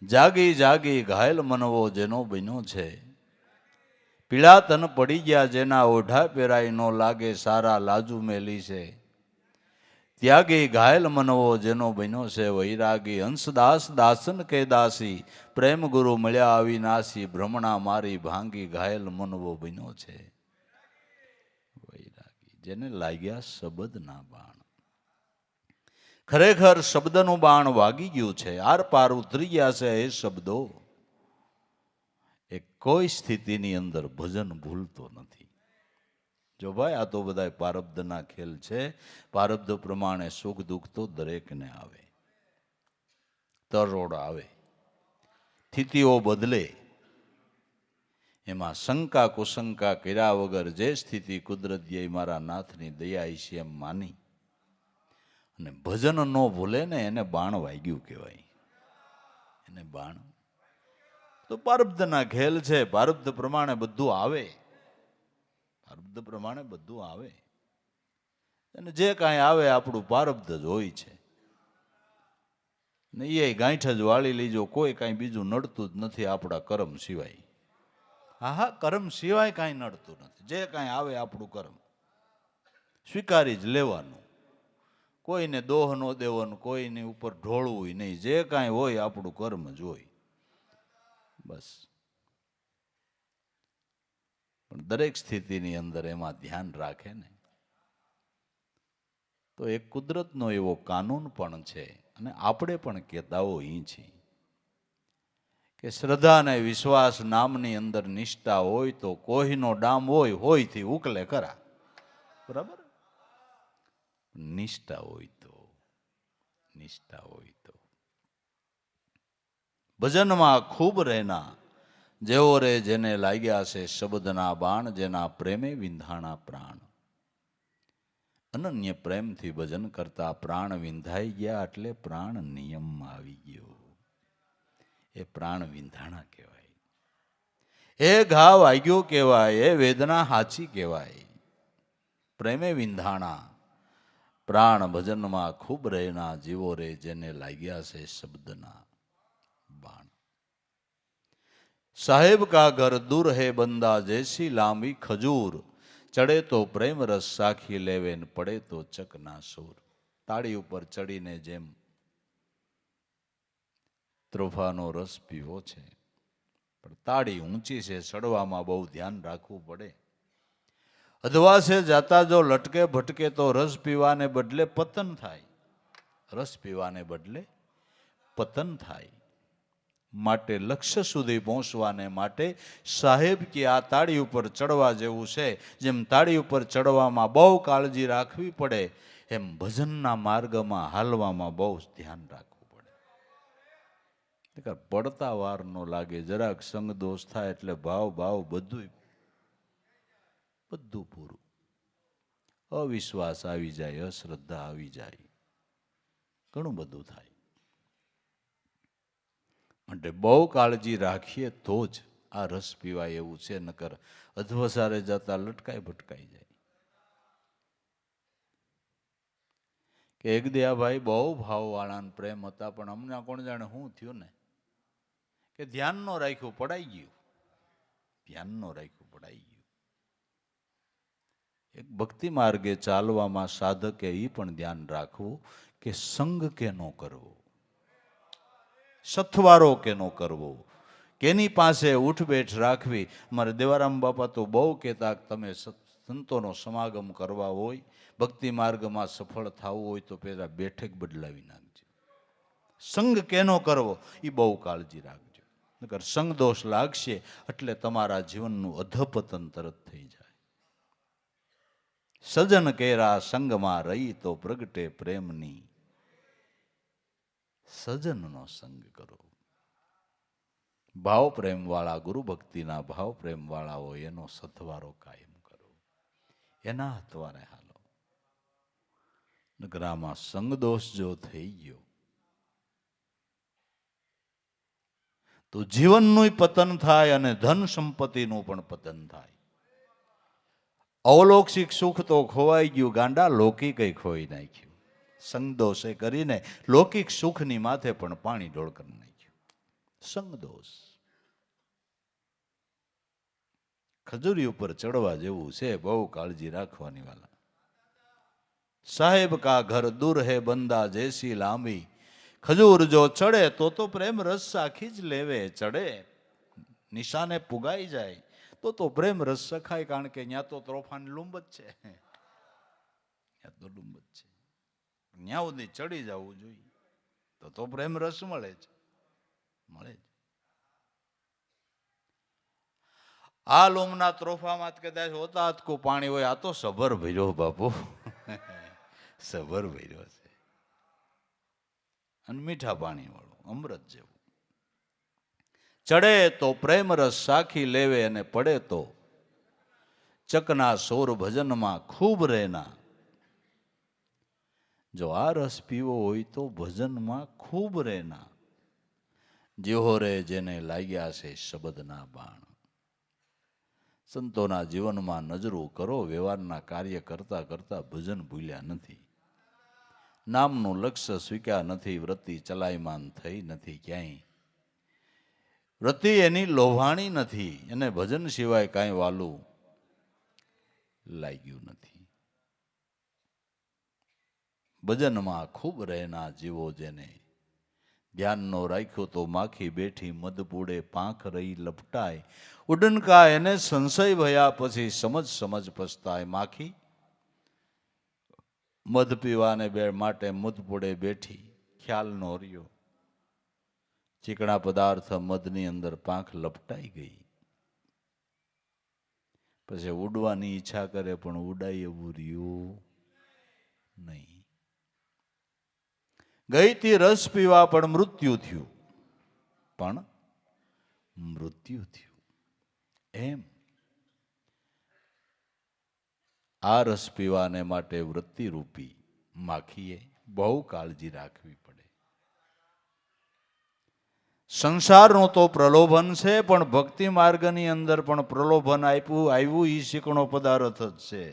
જાગી જાગી ઘાયલ મનવો જેનો બન્યો છે. પીળા તન પડી ગયા જેના ઓઢા પહેરાય નો લાગે, સારા લાજુ મેલી છે. ત્યાગી ઘાયલ મનવો જેનો બન્યો છે. વૈરાગી હંસદાસ દાસન કે દાસી, પ્રેમ ગુરુ મળ્યા અવિનાશી, ભ્રમણા મારી ભાંગી, ઘાયલ મનવો બન્યો છે. વૈરાગી જેને લાગ્યા શબ્દના બાણ. ખરેખર શબ્દનું બાણ વાગી ગયું છે, આર પાર ઉતરી ગયા છે એ શબ્દો. એ કોઈ સ્થિતિની અંદર ભજન ભૂલતો નથી. જો ભાઈ આ તો બધા પારબ્ધના ખેલ છે. પારબ્ધ પ્રમાણે સુખ દુઃખ તો દરેકને આવે, તરોડ આવે, સ્થિતિઓ બદલે. એમાં શંકા કુશંકા કર્યા વગર જે સ્થિતિ કુદરતીય મારા નાથની દયા છે એમ માની અને ભજન ન ભૂલે ને એને બાણ વાગ્યું કહેવાય. એને બાણ તો પારબ્ધના ખેલ છે. પારબ્ધ પ્રમાણે બધું આવે, પારબ્ધ પ્રમાણે બધું આવે. અને જે કાંઈ આવે આપણું પારબ્ધ જ હોય છે ને એ ગાંઠ જ વાળી લીજો. કોઈ કાંઈ બીજું નડતું જ નથી આપણા કર્મ સિવાય. હા, કર્મ સિવાય કાંઈ નડતું નથી. જે કાંઈ આવે આપણું કર્મ સ્વીકારી જ લેવાનું. કોઈને દોહ ન દેવાનું, કોઈની ઉપર ઢોળવું નહીં. જે કાંઈ હોય આપણું કર્મ જ હોય બસ. પણ દરેક સ્થિતિની અંદર એમાં ધ્યાન રાખે ને તો એક કુદરતનો એવો કાનૂન પણ છે. અને આપણે પણ કહેતા હોઈએ છીએ કે શ્રદ્ધા અને વિશ્વાસ નામની અંદર નિષ્ઠા હોય તો કોઈનો ડામ હોયથી ઉકલે ખરા. બરાબર? નિષ્ઠા હોય તો ભજનમાં ખૂબ રહેના જેવો રે જેને લાગ્યા છે શબ્દના બાણ, જેના પ્રેમે વિંધાણા પ્રાણ. અનન્ય પ્રેમથી ભજન કરતા પ્રાણ વિંધાઈ ગયા એટલે પ્રાણ નિયમમાં આવી ગયો. એ પ્રાણ વિંધાણા કહેવાય, એ ઘા વાગ્યો કહેવાય, એ વેદના હાચી કહેવાય. પ્રેમે વિંધાણા પ્રાણ ભજનમાં ખૂબ રહેના જીવો રે જેને લાગ્યા છે શબ્દના બાણ. સાહેબ કા ઘર દૂર હે બંદા જૈસી લાંબી ખજૂર, ચડે તો પ્રેમ રસ સાખી લેવે ને પડે તો ચકના સૂર. તાળી ઉપર ચડીને જેમ ત્રોફાનો રસ પીવો છે, પણ તાળી ઊંચી છે, ચડવામાં બહુ ધ્યાન રાખવું પડે. અધવાસે જાતા જો લટકે ભટકે તો રસ પીવાને બદલે પતન થાય. રસ પીવાને બદલે પતન થાય. માટે લક્ષ્ય સુધી પહોંચવાને માટે સાહેબ કે આ તાળી ઉપર ચડવા જેવું છે. જેમ તાળી ઉપર ચડવામાં બહુ કાળજી રાખવી પડે, એમ ભજનના માર્ગમાં હાલવામાં બહુ ધ્યાન રાખવું પડે. પડતા વાર નો લાગે, જરાક સંગ દોષ થાય એટલે ભાવ બધું પૂરું. અવિશ્વાસ આવી જાય, અશ્રદ્ધા આવી જાય, ઘણું બધું થાય. માટે બહુ કાળજી રાખીએ તો જ આ રસ પીવાય એવું છે, નકર અધવસારે જતા લટકાઈ ભટકાઈ જાય. કે એક દયાભાઈ બહુ ભાવવાળાને પ્રેમ હતા, પણ અમને કોણ જાણે શું થયું ને, કે ધ્યાન ન રાખ્યું, પડાઈ ગયું. ધ્યાન ન રાખ્યું, પડાઈ ગયું. એક ભક્તિ માર્ગે ચાલવામાં સાધકે એ પણ ધ્યાન રાખવું કે સંગ કે ન કરવો, સથવારો કે ન કરવો, કેની પાસે ઉઠબેઠ રાખવી. મારે દેવારામ બાપા તો બહુ કહેતા, તમે સંતોનો સમાગમ કરવા હોય, ભક્તિ માર્ગમાં સફળ થવું હોય તો પેલા બેઠક બદલાવી નાખજો. સંગ કેનો કરવો એ બહુ કાળજી રાખજો, નકર સંગ દોષ લાગશે એટલે તમારા જીવનનું અધપતન તરત થઈ જાય. સજન કેરા સંગમાં રહી તો પ્રગટે પ્રેમની, સજનનો સંગ કરો. ભાવ પ્રેમ વાળા, ગુરુ ભક્તિના ભાવ પ્રેમ વાળા હોય એનો સથવારો કાયમ કરો, એના હથવારે હાલો. નગરામાં સંગ દોષ જો થઈ ગયો તો જીવનનું પતન થાય અને ધન સંપત્તિનું પણ પતન થાય. અવલૌકિક સુખ તો ખોવાઈ ગયું, ગાંડા લૌકિક ખોઈ નાખ્યું. સંગદોષે કરીને લૌકિક સુખની માથે પણ પાણી ઢોળ કરી નાખ્યું. સંગદોષ ખજૂરી ઉપર ચડવા જેવું છે, બહુ કાળજી રાખવાની વાલા. સાહેબ કા ઘર દૂર હે બંદા જૈસી લાંબી, ખજૂર જો ચડે તો પ્રેમ રસ સાખી જ લેવે. ચડે નિશાને પુગાઈ જાય તો પ્રેમ રસ સખાય, કારણ કે ત્યાં તો તોફાન લૂંબ જ છે, ત્યાં તો લૂંબ જ છે. ત્યાં સુધી ચડી જવું જોઈએ તો પ્રેમ રસ મળે છે, મળે છે. આ લૂમના ત્રોફામાં કદાચ હોતા હાથકું પાણી હોય, આ તો સભર ભર્યો બાપુ, સભર ભર્યો છે, અને મીઠા પાણી વાળું અમૃત જેવું. ચડે તો પ્રેમ રસ સાખી લેવે અને પડે તો ચકના સોર ભજનમાં ખૂબ રહેના. જો આ રસ પીવો હોય તો ભજનમાં ખૂબ રહેના. જેહો રે જેને લાગ્યા છે શબ્દના બાણ. સંતોના જીવનમાં નજરો કરો, વ્યવહારના કાર્ય કરતા કરતા ભજન ભૂલ્યા નથી, નામનું લક્ષ્ય સ્વીકાર નથી, વૃત્તિ ચલાયમાન થઈ નથી ક્યાંય, વૃત્તિ એની લોભાણી નથી, એને ભજન સિવાય કાંઈ વાલું લાગ્યું નથી. ભજનમાં ખૂબ રહેના જીવો જેને ધ્યાન નો રાખ્યો તો માખી બેઠી મદ પૂડે પાંખ રહી લપટાય. ઉડનકા એને સંશય ભયા પછી સમજ પછતાય. માખી મધ પીવાને માટે મધ પૂડે બેઠી, ખ્યાલ નો રહ્યો, ચીકણા પદાર્થ મધની અંદર પાંખ લપટાઈ ગઈ. પછી ઉડવાની ઈચ્છા કરે પણ ઉડાય એવું રહ્યું નહીં. ગઈથી રસ પીવા પણ મૃત્યુ થયું, પણ મૃત્યુ થયું. એમ આ રસ પીવાને માટે વૃત્તિ રૂપી માખીએ બહુ કાળજી રાખવી પડે. સંસારનો તો પ્રલોભન છે, પણ ભક્તિ માર્ગની અંદર પણ પ્રલોભન આવ્યું એ શીકણો પદાર્થ જ છે.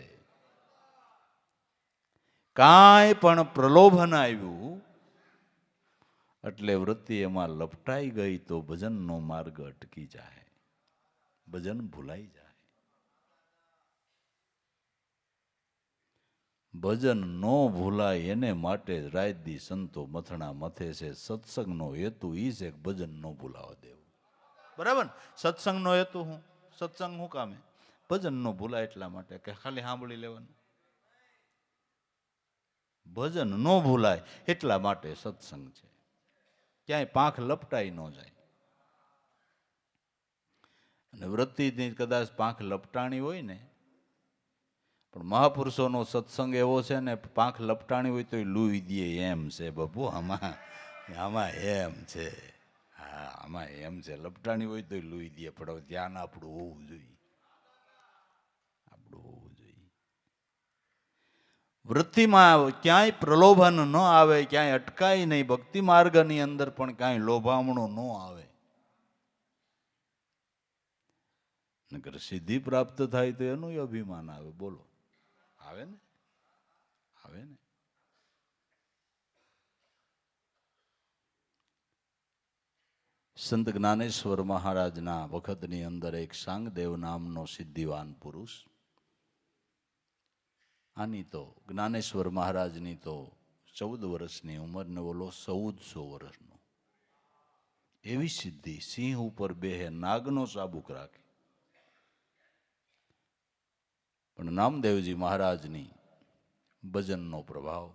કાંઈ પણ પ્રલોભન આવ્યું એટલે વૃત્તિ એમાં લપટાઈ ગઈ તો ભજનનો માર્ગ અટકી જાય, ભજન ભૂલાઈ જાય. ભજન નો ભૂલાય એને માટે રાત દી સંતો મથણા મથે છે. સત્સંગનો હેતુ ઈ છે કે ભજન નો ભૂલાવા દેવું. બરાબર. સત્સંગનો હેતુ હું, સત્સંગ શું કામે? ભજન નો ભૂલાય એટલા માટે કે ખાલી સાંભળી લેવાનું. ભજન નો ભૂલાય એટલા માટે સત્સંગ છે. ક્યાંય પાંખ લપટાઈ ન જાય. અને વૃત્તિની કદાચ પાંખ લપટાણી હોય ને, પણ મહાપુરુષોનો સત્સંગ એવો છે ને, પાંખ લપટાણી હોય તો લૂઈ દે એમ છે બાપુ. આમાં એમ છે. હા, આમાં એમ છે. લપટાણી હોય તો લૂઈ દે, પણ ધ્યાન આપણું હોવું જોઈએ. આપણું હોવું જોઈએ. વૃત્તિમાં ક્યાંય પ્રલોભન ન આવે, ક્યાંય અટકાય નહીં. ભક્તિ માર્ગની અંદર પણ ક્યાંય લોભામણું ન આવે. નકર સિદ્ધિ પ્રાપ્ત થાય તો એનું અભિમાન આવે. બોલો, આવે ને? આવે ને? સંત જ્ઞાનેશ્વર મહારાજના વખતની અંદર એક સાંગદેવ નામનો સિદ્ધિવાન પુરુષ, આની તો જ્ઞાનેશ્વર મહારાજની તો 14 વર્ષની ઉંમર ને ઓલો 1400 વર્ષનો. એવી સિદ્ધિ, સિંહ ઉપર બેહે, નાગનો ચાબુક રાખે. પણ નામદેવજી મહારાજની ભજનનો પ્રભાવ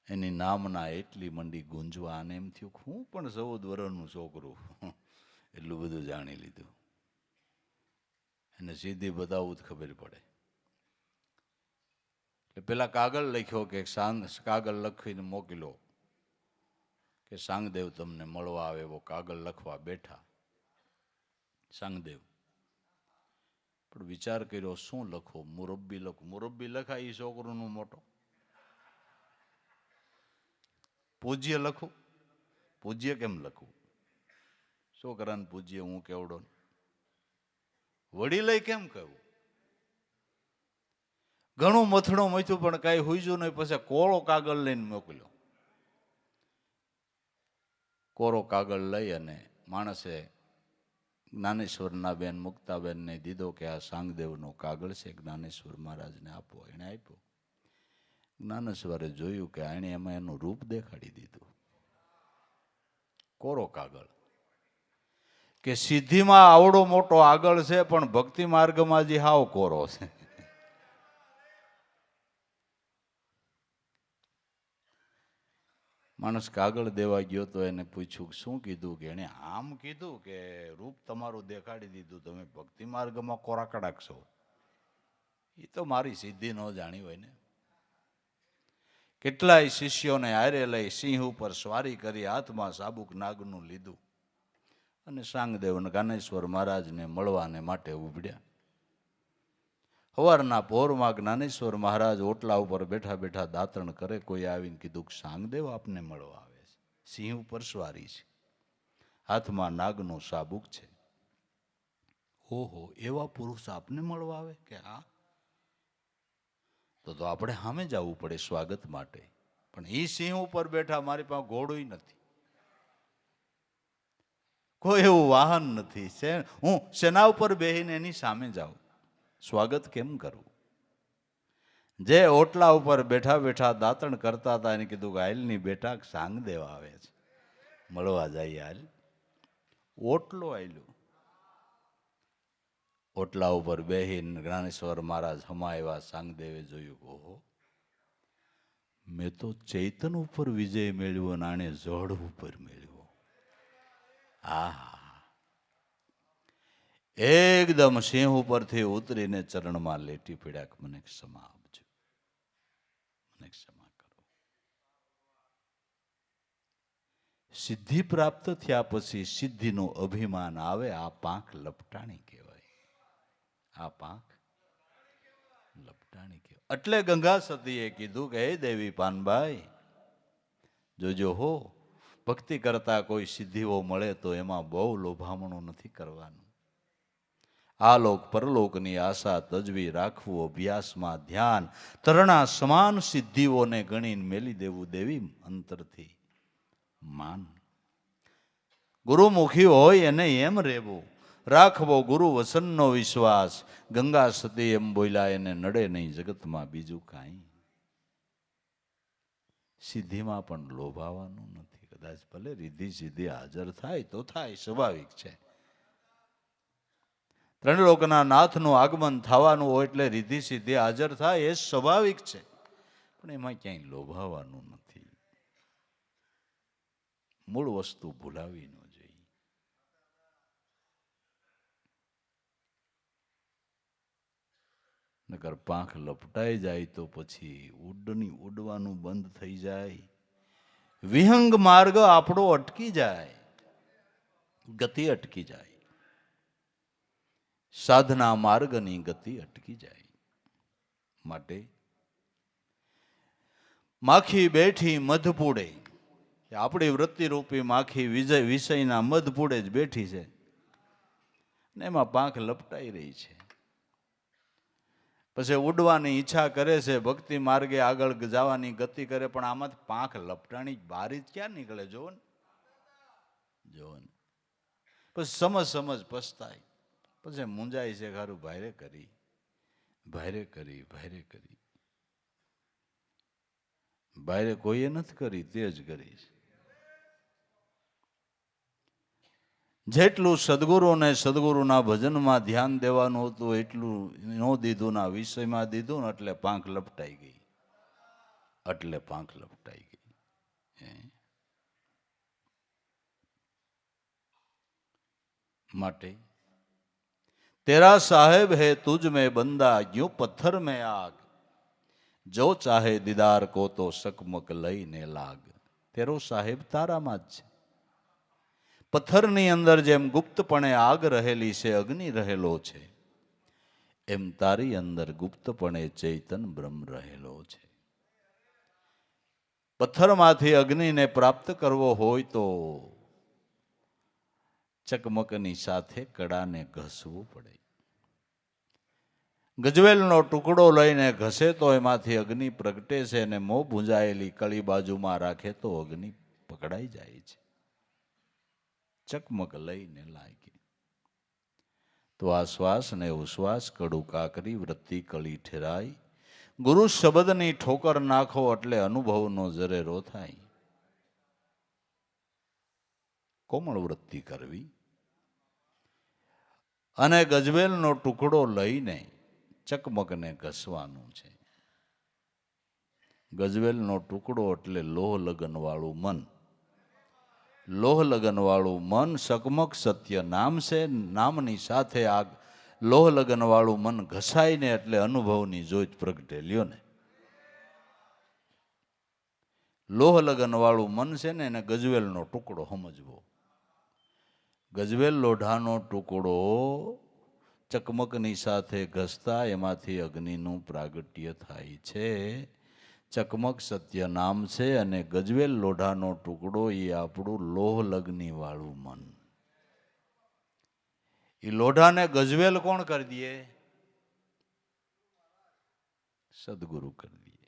એની નામના એટલી મંડી ગુંજવા, અને એમ થયું હું પણ 14 વર્ષનું છોકરું, એટલું બધું જાણી લીધું. એને સીધી બતાવવું જ ખબર પડે. એટલે પેલા કાગળ લખ્યો કે કાગળ લખીને મોકલો કે સાંગદેવ તમને મળવા આવે. એવો કાગળ લખવા બેઠા સાંગદેવ. પણ વિચાર કર્યો શું લખો? મુરબ્બી લખો. મુરબ્બી લખાય એ છોકરોનું મોટો. પૂજ્ય લખું? પૂજ્ય કેમ લખું? છોકરાને પૂજ્ય હું કેવડો? વડીલે કેમ કહું? ઘણું મથણું મથ્યું પણ કઈ હુઈજું નહીં. પછી કોરો કાગળ લઈને મોકલ્યો. કોરો કાગળ લઈ અને માણસે જ્ઞાનેશ્વરના બેન મુક્તાબેનને દીધો કે આ સાંગદેવનો કાગળ છે, જ્ઞાનેશ્વર મહારાજને આપો. એને આપ્યો. જ્ઞાનેશ્વરે જોયું કે આણે એમાં એનું રૂપ દેખાડી દીધું. કોરો કાગળ કે સિદ્ધિમાં આવડો મોટો આગળ છે, પણ ભક્તિ માર્ગમાં જે હાવ કોરો છે. માણસ કાગળ દેવા ગયો તો એને પૂછ્યું શું કીધું? કે એને આમ કીધું કે રૂપ તમારું દેખાડી દીધું, તમે ભક્તિ માર્ગમાં કોરા કડાક છો. એ તો મારી સિદ્ધિ ન જાણી હોય ને. કેટલાય શિષ્યોને હારે લઈ સિંહ ઉપર સ્વારી કરી, હાથમાં સાબુક નાગનું લીધું અને સાંગદેવ જ્ઞાનેશ્વર મહારાજને મળવાને માટે ઉભડ્યા. સવારના પહોરમાં જ્ઞાનેશ્વર મહારાજ ઓટલા ઉપર બેઠા બેઠા દાંતણ કરે. કોઈ આવીને કીધું કે સાંગદેવ આપને મળવા આવે છે, સિંહ ઉપર સ્વારી છે, હાથમાં નાગનો સાબુક છે. ઓહો, એવા પુરુષ આપને મળવા આવે? કે હા, તો આપણે સામે જવું પડે સ્વાગત માટે. પણ એ સિંહ ઉપર બેઠા, મારી પાસે ઘોડું નથી, કોઈ એવું વાહન નથી, હું સેના ઉપર બેહીને એની સામે જાઉં, સ્વાગત કેમ કરું? જે ઓટલા ઉપર બેઠા બેઠા દાંતણ કરતા હતા એને કીધું કે હાલની બેટા સાંગદેવ આવે છે, મળવા જાય. હાલ. ઓટલો આલ્યો. ઓટલા ઉપર બેહીને જ્ઞાનેશ્વર મહારાજ હમાયવા. સાંગદેવે જોયું, ઓહો, મેં તો ચૈતન ઉપર વિજય મેળવ્યો અને આણે જળ ઉપર મેળવ્યો. આહા! એકદમ સિંહ ઉપરથી ઉતરીને ચરણમાં લેટી પડ્યા. મને ક્ષમા આપજો, મને ક્ષમા કરો. સિદ્ધિ પ્રાપ્ત થયા પછી સિદ્ધિનું અભિમાન આવે. આ પાંખ લપટાણી કહેવાય. આ પાંખ લપટાણી કહેવાય. એટલે ગંગા સતીએ કીધું કે હે દેવી પાનબાઈ, જોજો હો, ભક્તિ કરતા કોઈ સિદ્ધિઓ મળે તો એમાં બહુ લોભામણું નથી કરવાનું. આલોક પરલોકની આશા તજવી રાખવું અભ્યાસમાં ધ્યાન, તરણા સમાન સિદ્ધિઓને ગણીને મેલી દેવું દેવી અંતરથી માન. ગુરુમુખી હોય એને એમ રહેવું, રાખવો ગુરુ વસનનો વિશ્વાસ. ગંગા સતી એમ બોલ્યા એને નડે નહીં જગતમાં બીજું કાંઈ. સિદ્ધિમાં પણ લોભાવાનું નથી. કદાચ ભલે રીધિ સિદ્ધિ હાજર થાય તો થાય, સ્વાભાવિક છે. ત્રણ લોકના નાથનું આગમન થવાનું હોય એટલે રીધિ સિદ્ધિ હાજર થાય એ સ્વાભાવિક છે, પણ એમાં ક્યાંય લોભાવાનું નથી. મૂળ વસ્તુ ભૂલાવી ન જોઈએ. નકર પાંખ લપટાઈ જાય તો પછી ઉડવાનું બંધ થઈ જાય. વિહંગ માર્ગ આપણો અટકી જાય, ગતિ અટકી જાય. સાધના માર્ગની ગતિ અટકી જાય. માટે માખી બેઠી મધપૂડે, આપણી વૃત્તિરૂપી માખી વિષયના મધપૂડે જ બેઠી છે ને એમાં પાંખ લપટાઈ રહી છે. પછી ઉડવાની ઈચ્છા કરે છે, ભક્તિ માર્ગે આગળ જવાની ગતિ કરે, પણ આમાંથી પાંખ લપટાણી બારી જ ક્યાં નીકળે? જોવો ને. પછી સમજ પસ્તાય, પછી મૂંઝાય છે. ખારું ભારે કરી. ભારે કોઈએ નથી કરી, તે જ કરીશ. જેટલું સદગુરુ ને સદગુરુના ભજનમાં ધ્યાન દેવાનું હતું એટલું ન દીધું, ના વિષયમાં દીધું ને એટલે પાંખ લપટાઈ ગઈ. માટે तेरा साहेब है तुझ में बंदा यूं पत्थर में आग, जो चाहे दीदार को तो सकमक लઈને लाग. तेरो साहेब તારામાં જ છે. પથ્થરની અંદર જેમ ગુપ્તપણે આગ રહેલી છે, અગ્નિ રહેલો છે, એમ તારી અંદર ગુપ્તપણે ચૈતન બ્રહ્મ રહેલો છે. પથ્થરમાંથી અગ્નિને પ્રાપ્ત કરવો હોય તો ચકમકની સાથે કડાને ઘસવું પડે. ગજવેલનો ટુકડો લઈને ઘસે તો એમાંથી અગ્નિ પ્રગટે છે, અને મોં ભૂંજાયેલી કળી બાજુમાં રાખે તો અગ્નિ પકડાઈ જાય છે. ચકમક લઈને લાગે. તો આ શ્વાસ ને ઉશ્વાસ કડું કાકરી વૃત્તિ કળી ઠેરાય. ગુરુ શબ્દની ઠોકર નાખો એટલે અનુભવનો જરેરો થાય. કોમળ વૃત્તિ કરવી અને ગજવેલનો ટુકડો લઈને ચકમકને ઘસવાનું છે. ગજવેલનો ટુકડો એટલે લોહ લગન વાળું મન. લોહ લગન વાળું મન ચકમક સત્ય નામ છે. નામની સાથે આ લોહ લગન વાળું મન ઘસાય ને એટલે અનુભવની જોત પ્રગટે. લ્યો ને, લોહ લગન વાળું મન છે ને એને ગજવેલનો ટુકડો સમજવો. ગજવેલ લોઢાનો ટુકડો ચકમકની સાથે ઘસતા એમાંથી અગ્નિનું પ્રાગટ્ય થાય છે. ચકમક સત્ય નામ છે અને ગજવેલ લોઢાનો ટુકડો એ આપણું લોહ લગ્ની વાળું મન. એ લોઢાને ગજવેલ કોણ કરી દે? સદગુરુ કરી દે,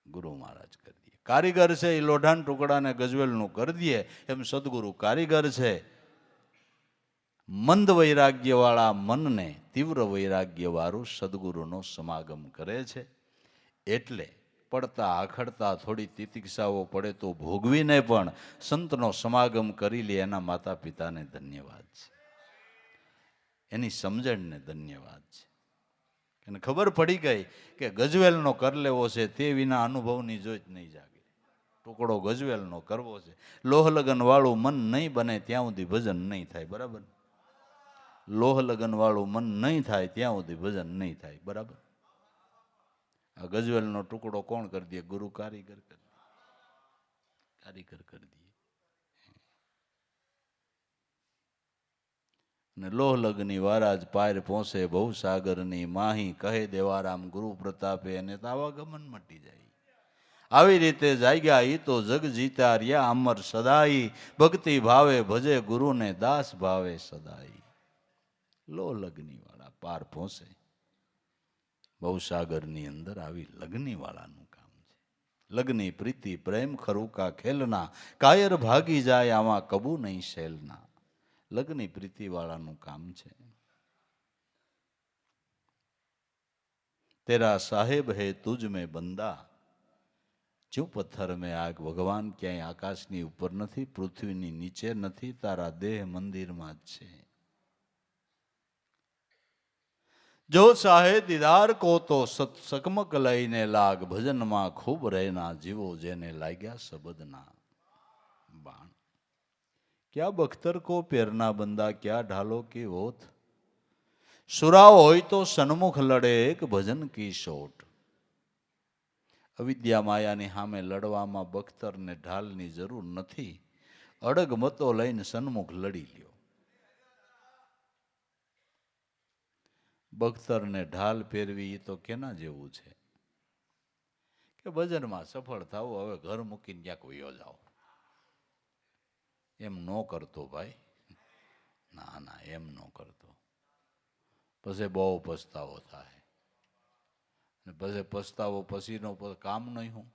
ગુરુ મહારાજ કરી દે. કારીગર છે એ લોઢાના ટુકડાને ગજવેલનું કરી દે, એમ સદગુરુ કારીગર છે. મંદ વૈરાગ્ય વાળા મનને તીવ્ર વૈરાગ્ય વાળું સદગુરુનો સમાગમ કરે છે. એટલે પડતા આખડતા થોડી તિતિક્ષાઓ પડે તો ભોગવીને પણ સંતનો સમાગમ કરી લે. એના માતા પિતાને ધન્યવાદ છે, એની સમજણને ધન્યવાદ છે. એને ખબર પડી ગઈ કે ગજવેલનો કર લેવો છે, તે વિના અનુભવની જોઈત નહીં જાગે. ટુકડો ગજવેલનો કરવો છે. લોહ લગન વાળું મન નહીં બને ત્યાં સુધી ભજન નહીં થાય. બરાબર? લોહ લગન વાળું મન નહીં થાય ત્યાં સુધી ભજન નહીં થાય. બરાબર? આ ગજવેલનો ટુકડો કોણ કરી દે? ગુરુ કારીગર કરી દે. કારીગર કરી દે. ને લોહ લગની વારાજ પાર પહોંચે બહુ સાગરની માહી, કહે દેવારામ ગુરુ પ્રતાપે, એને તાવાગમન મટી જાય. આવી રીતે જાગ્યા ઈ તો જગ જીતા રહ્યા અમર સદાઈ. ભક્તિ ભાવે ભજે ગુરુને દાસ ભાવે સદાઈ. લો લગ્ની વાળા પાર પહોંચે. ભવસાગરની અંદર આવી લગ્ની વાળાનું કામ છે. લગ્ની પ્રીતિ પ્રેમ ખરુકા ખેલના, કાયર ભાગી જાય આમાં કબૂ નહીં શેલના. લગ્ની પ્રીતિ વાળાનું કામ છે. તેરા સાહેબ હે તુજ મેં બંદા, જો પથ્થર મેં આગ. ભગવાન ક્યાંય આકાશની ઉપર નથી, પૃથ્વીની નીચે નથી, તારા દેહ મંદિરમાં જ છે. જો ચાહે દીદાર કો તો સકમક લઈને લાગ, ભજનમાં ખૂબ રહેના જીવો જેને લાગ્યા શબદના બાણ. ક્યાં બખ્તર કો પેરના બંદા, ક્યાં ઢાલો કી ઓથ. સુરાવ હોય તો સન્મુખ લડે એક ભજન કી શોટ. અવિદ્યા માયાની સામે લડવામાં બખ્તરને ઢાલની જરૂર નથી. અડગ મતો લઈને સન્મુખ લડી લ્યો. બખ્તરને ઢાલ પહેરવી એ તો કેના જેવું છે કે ભજનમાં સફળ થવું, હવે ઘર મૂકીને ક્યાંક વયો જાઓ. એમ ન કરતો ભાઈ, ના ના એમ ન કરતો. પછી બહુ પસ્તાવો થાય. પછી પસ્તાવો પછીનો કામ નહીં હું.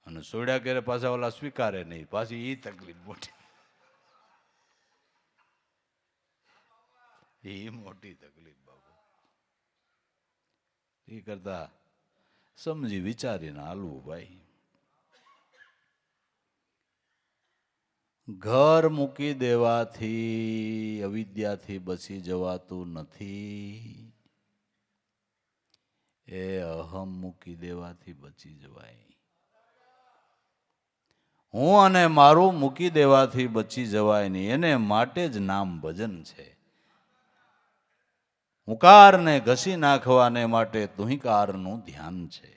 અને સોડ્યા કરે પાછા ઓલા સ્વીકારે નહીં, પાછી એ તકલીફ મોટી. એ મોટી તકલીફ બાબુ. એ કરતા સમજી વિચારીને હાલવું ભાઈ. ઘર મૂકી દેવાથી અવિદ્યાથી બચી જવાતું નથી, એ અહમ મૂકી દેવાથી બચી જવાય. હું અને મારું મૂકી દેવાથી બચી જવાય નહીં, એને માટે જ નામ ભજન છે. હુંકારને ઘસી નાખવાને માટે તુહિકારનું ધ્યાન છે.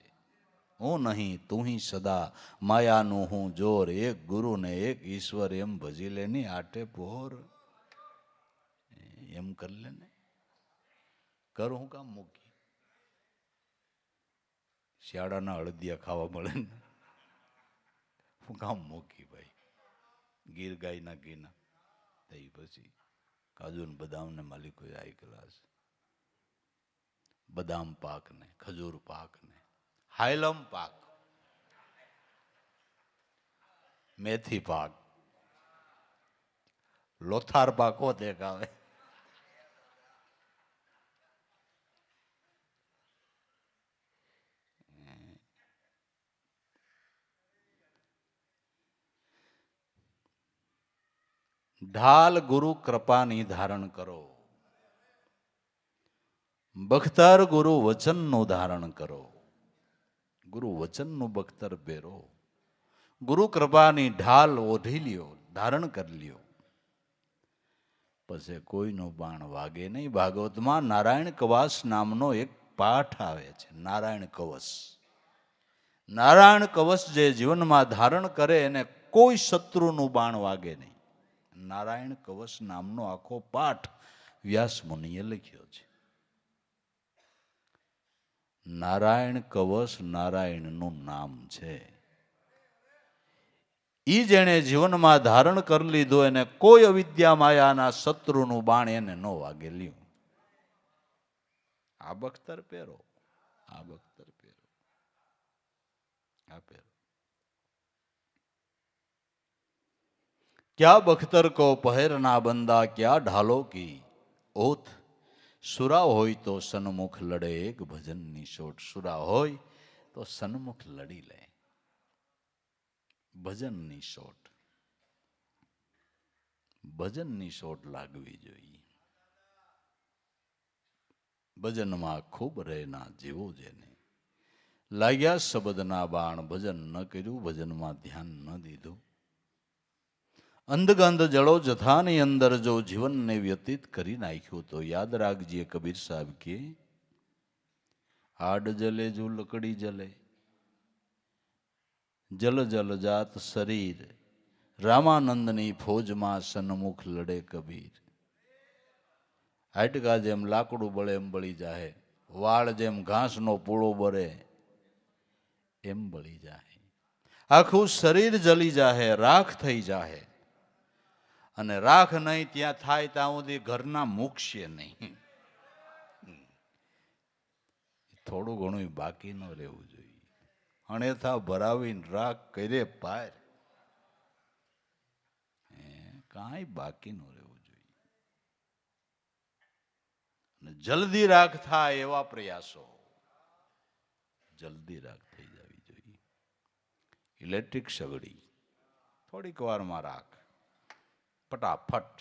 હું નહીં તુહી સદા, માયાનું હું જોર, એક ગુરુ ને એક ઈશ્વર એમ ભજી લેની આટે પોર. એમ કરી લે ને. કર હું કામ મૂકી. શિયાળાના અળદિયા ખાવા મળે ને, હું કામ મૂકી ભાઈ. ગીર ગાયના ઘીના થઈ પછી કાજુ ને બદામ ને માલિકો આઈ ગ્લાસ, બદામ પાક ને ખજૂર પાક ને હાયલમ પાક, મેથી પાક, લોથાર પાક હોતે આવે. ઢાલ ગુરુ કૃપાની ધારણ કરો, બખ્તર ગુરુ વચનનું ધારણ કરો. ગુરુ વચનનું બખ્તર પહેરો, ગુરુ કૃપાની ઢાલ ઓઢી લ્યો, ધારણ કરી લ્યો. પછી કોઈનો બાણ વાગે નહીં. ભાગવતમાં નારાયણ કવચ નામનો એક પાઠ આવે છે. નારાયણ કવચ. નારાયણ કવચ જે જીવનમાં ધારણ કરે એને કોઈ શત્રુનું બાણ વાગે નહીં. નારાયણ કવચ નામનો આખો પાઠ વ્યાસ મુનિએ લખ્યો છે. નારાયણ કવચ નારાયણનું નામ છે. ઈ જેણે જીવનમાં ધારણ કરી લીધો એને કોઈ અવિદ્યા માયાના શત્રુનું બાણ એને ન વાગે લ્યો. આ બખ્તર પહેરો, આ બખ્તર પહેરો, આ પહેરો. क्या बख्तर को पहरना बंदा, क्या ढालो की ओथ. સુરા હોય તો સન્મુખ લડે એક ભજનની શોટ. સુરા હોય તો સન્મુખ લડી લે. ભજનની શોટ, ભજનની શોટ લાગવી જોઈએ. ભજનમાં ખૂબ રહેના જેવો જેને લાગ્યા શબ્દના બાણ. ભજન ન કર્યું, ભજનમાં ધ્યાન ન દીધું. અંધગંધ જળો જથાની અંદર જો જીવનને વ્યતીત કરી નાખ્યું તો યાદ રાખજે કબીર સાહેબ કે આડ જલે જો લકડી જલે, જલ જલ જાત શરીર, રામાનંદની ફોજમાં સન્મુખ લડે કબીર. હાટકા જેમ લાકડું બળે એમ બળી જાહે, વાળ જેમ ઘાસનો પૂળો બળે એમ બળી જાહે, આખું શરીર જલી જાહે, રાખ થઈ જાહે. અને રાખ નહીં ત્યાં થાય ત્યાં સુધી ઘરના મૂકશે નહીં. થોડું ઘણું બાકી ન રહેવું જોઈએ. અણેથા ભરાવીને રાખ કરે પાર, કાંઈ બાકી ન રહેવું જોઈએ. અને જલ્દી રાખ થાય એવા પ્રયાસો, જલ્દી રાખ થઈ જવી જોઈએ. ઇલેક્ટ્રિક સગડી થોડીક વારમાં રાખ, ફટાફટ.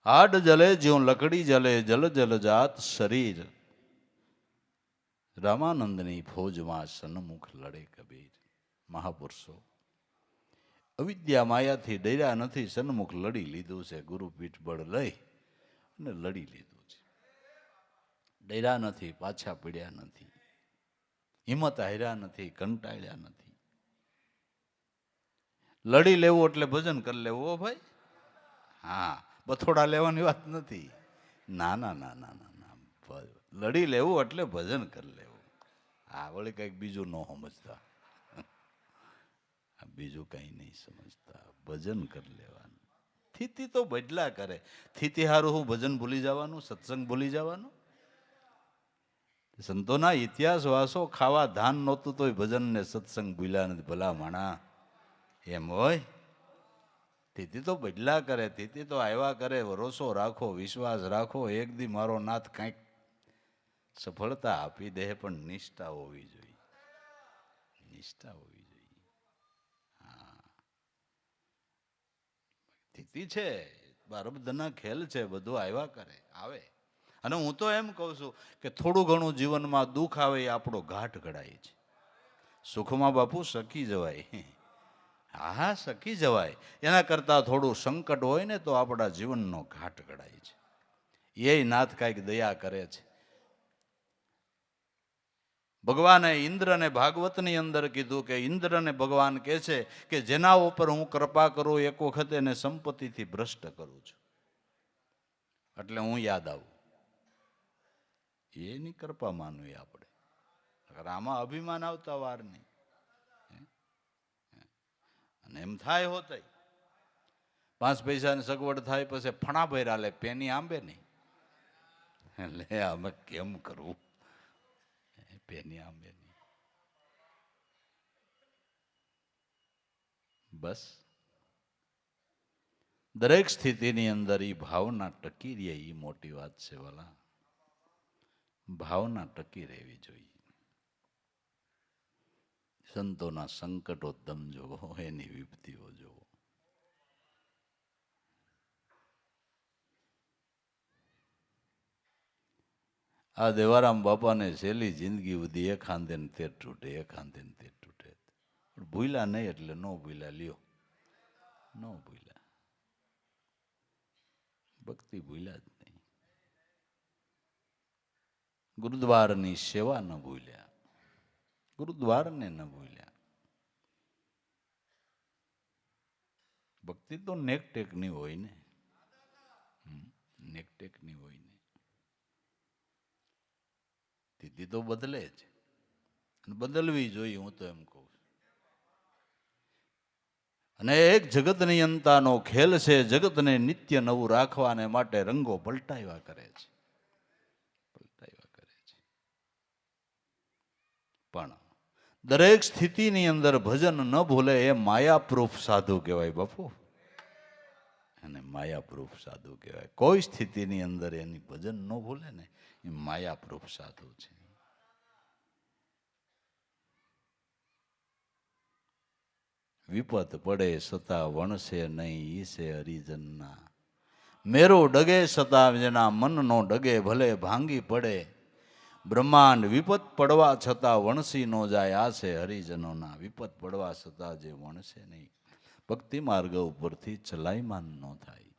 આડ જલે જ્યું લકડી જલે, જલ જલ જાત શરીર. રામાનંદની ફોજમાં સન્મુખ લડે કબીર. મહાપુરુષો અવિદ્યા માયાથી ડર્યા નથી, સન્મુખ લડી લીધું છે. ગુરુ પીઠ બળ લઈ અને લડી લીધું છે. ડર્યા નથી, પાછા પડ્યા નથી, હિંમત હાર્યા નથી, કંટાળ્યા નથી. લડી લેવું એટલે ભજન કરી લેવું. હો ભાઈ, હા, બથોડા લેવાની વાત નથી. ના ના ના ના ના ના, લડી લેવું એટલે ભજન કરી લેવું. હા, વળી કંઈક બીજું ન સમજતા, બીજું કઈ નહીં સમજતા, ભજન કરી લેવાનું. સ્થિતિ તો બદલા કરે. સ્થિતિ હારું હું ભજન ભૂલી જવાનું, સત્સંગ ભૂલી જવાનું? સંતોના ઇતિહાસ વાસો, ખાવા ધાન નહોતું તોય ભજન ને સત્સંગ ભૂલ્યા નથી. ભલા માણા એમ હોય? સ્થિતિ તો બદલા કરે, સ્થિતિ તો આવ્યા કરે. ભરોસો રાખો, વિશ્વાસ રાખો, એક દી મારો નાથ કંઈક સફળતા આપી દે. પણ નિષ્ઠા હોવી જોઈએ, નિષ્ઠા હોવી જોઈએ. હા, સ્થિતિ છે, બારબધના ખેલ છે, બધું આવ્યા કરે, આવે. અને હું તો એમ કહું છું કે થોડું ઘણું જીવનમાં દુઃખ આવે એ આપણો ઘાટ ઘડાય છે. સુખમાં બાપુ સકી જવાય, હા સકી જવાય. એના કરતાં થોડું સંકટ હોય ને તો આપણા જીવનનો ઘાટ ઘડાય છે. એ નાથ કાંઈક દયા કરે છે. ભગવાને ઇન્દ્રને ભાગવતની અંદર કીધું કે ઇન્દ્રને ભગવાન કહે છે કે જેના ઉપર હું કૃપા કરું એક વખત એને સંપત્તિથી ભ્રષ્ટ કરું છું, એટલે હું યાદ આવું. એની કૃપા માનવી આપણે. આમાં અભિમાન આવતા વાર નહીં. અને એમ થાય હોત 5 પૈસાની સગવડ થાય પછી ફણા ભર્યા લે, પેની આંબે નહીં. એટલે અમે કેમ કરવું? પેની આંબે નહીં. બસ દરેક સ્થિતિની અંદર એ ભાવના ટકી રહે, એ મોટી વાત છે. વાલા, ભાવના ટકી રહેવી જોઈએ. સંતોના સંકટો દમ જોવો, એની વિપત્તિઓ જોવો. આ દેવારામ બાપાને છેલ્લી જિંદગી સુધી એક હાંધે ને તેર તૂટે, એક હાંધે ને તેર તૂટે. પણ ભૂલ્યા નહીં એટલે ન ભૂલ્યા. લ્યો, ન ભૂલ્યા. ભક્તિ ભૂલ્યા જ નહીં. ગુરુદ્વારની સેવા ન ભૂલ્યા, ગુરુદ્વારને ન ભૂલ્યા. ભક્તિ તો નેકટેકની હોય ને, નેકટેકની હોય ને. સ્થિતિ તો બદલે જ, અને બદલવી જોઈએ, હું તો એમ કહું. અને એક જગત નિયંતાનો ખેલ છે. જગતને નિત્ય નવું રાખવાને માટે રંગો પલટાવ્યા કરે છે, પલટાવ્યા કરે છે. પણ દરેક સ્થિતિની અંદર ભજન ન ભૂલે એ માયાપ્રૂફ સાધુ કહેવાય બાપુ. અને માયાપ્રૂફ સાધુ કહેવાય. કોઈ સ્થિતિની અંદર એની ભજન ન ભૂલે ને એ માયાપ્રૂફ સાધુ છે. વિપત પડે સતા વણશે નહીં, ઈસે હરિજનના. મેરો ડગે સતા જેના મન નો ડગે, ભલે ભાંગી પડે બ્રહ્માંડ. વિપત પડવા છતાં વણસી નો જાય, આ છે હરિજનોના. વિપત પડવા છતાં જે વણશે નહીં, ભક્તિ માર્ગ ઉપરથી ચલાયમાન ન થાય,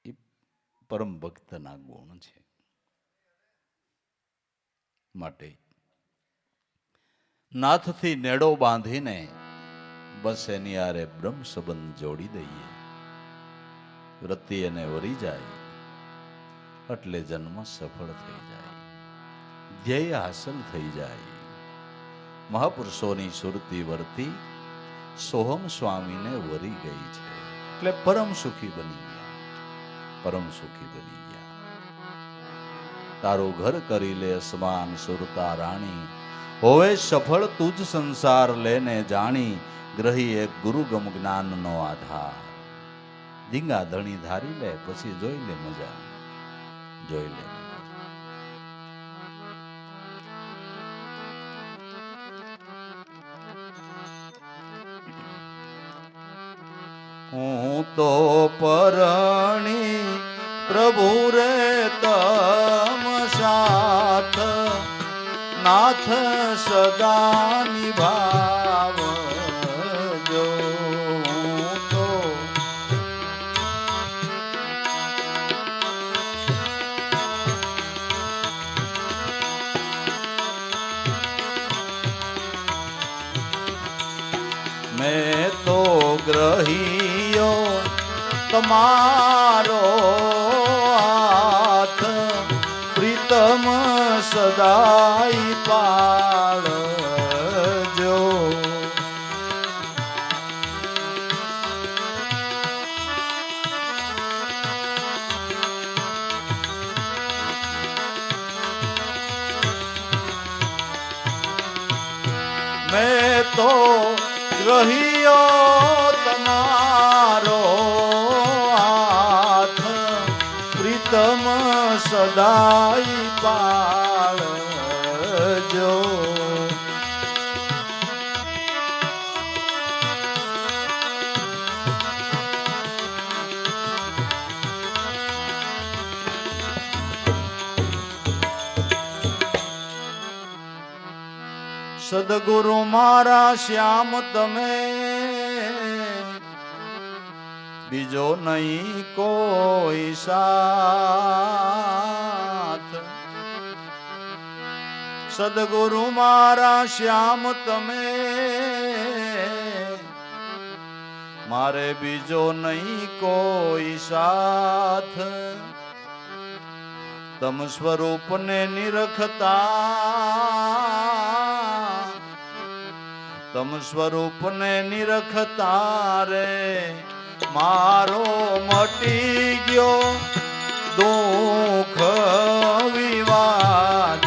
એ પરમ ભક્તના ગુણ છે. માટે નાથથી નેડો બાંધીને બસ એની આરે બ્રહ્મ સંબંધ જોડી દઈએ. વૃત્તિ એને વરી જાય એટલે જન્મ સફળ થઈ જાય, ધ્યેય હાંસલ થઈ જાય. મહાપુરુષોની સુરતી વર્તી સોહમ સ્વામીને વરી ગઈ છે, એટલે પરમ સુખી બની ગયા, પરમ સુખી બની ગયા. તારું ઘર કરી લે અસમાન સુરતા રાણી, હોવે સફળ તુજ સંસાર લેને જાણી, ગ્રહી એક ગુરુગમ જ્ઞાનનો આધાર. ધીંગા ધણી ધારી લે, પછી જોઈ લે મજા, જોઈ લે. હું તો પરણી પ્રભુ રે તમ સાથ, નાથ સદા નિભાવજો. તો મેં તો ગ્રહીયો તમારો હાથ, પ્રીતમ સદાઈ પાળજો. મેં તો ગ્રહીયો તમારો હાથ, પ્રીતમ સદાઈ પાળજો. સદગુરુ મારા શ્યામ તમે, બીજો નહીં કોઈ સાથ. સદગુરુ મારા શ્યામ તમે, મારે બીજો નહીં કોઈ સાથ. તમ સ્વરૂપને નિરખતા, તમ સ્વરૂપને નિરખતા રે મારો મટી ગયો દુઃખ વિવાદ.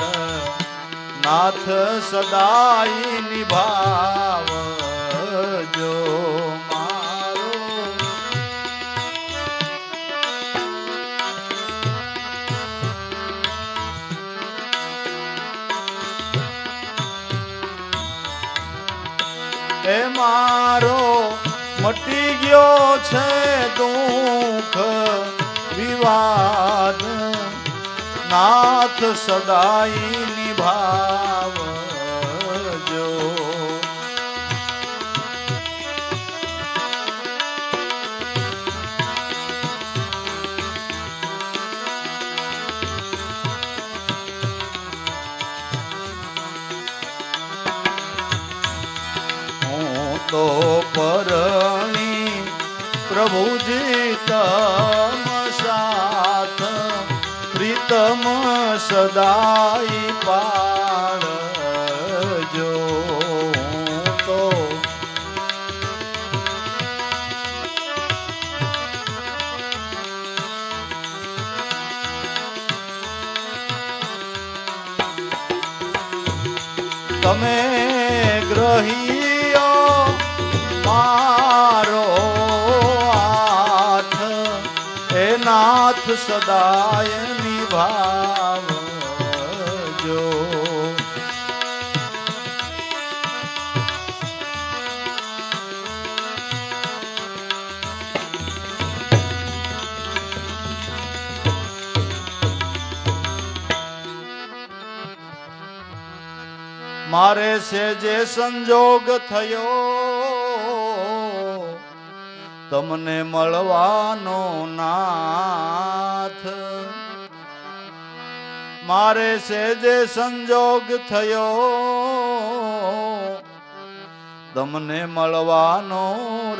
નાથ સદાઈ નિભાવજો મારો. એ મારો મટી ગયો છે દુઃખ વિવાદ. નાથ સદાઈ નિભાવજો. તો પરણી પ્રભુજી તમ સાથ, પ્રીતમ સદાઈ પાળજો. તો તમે ગ્રહી મારો હાથ, એ નાથ સદાય નિભાવજો. મારે છે જે સંજોગ થયો, તમને મળવાનો નાથ. મારે છે જે સંજોગ થયો, તમને મળવાનો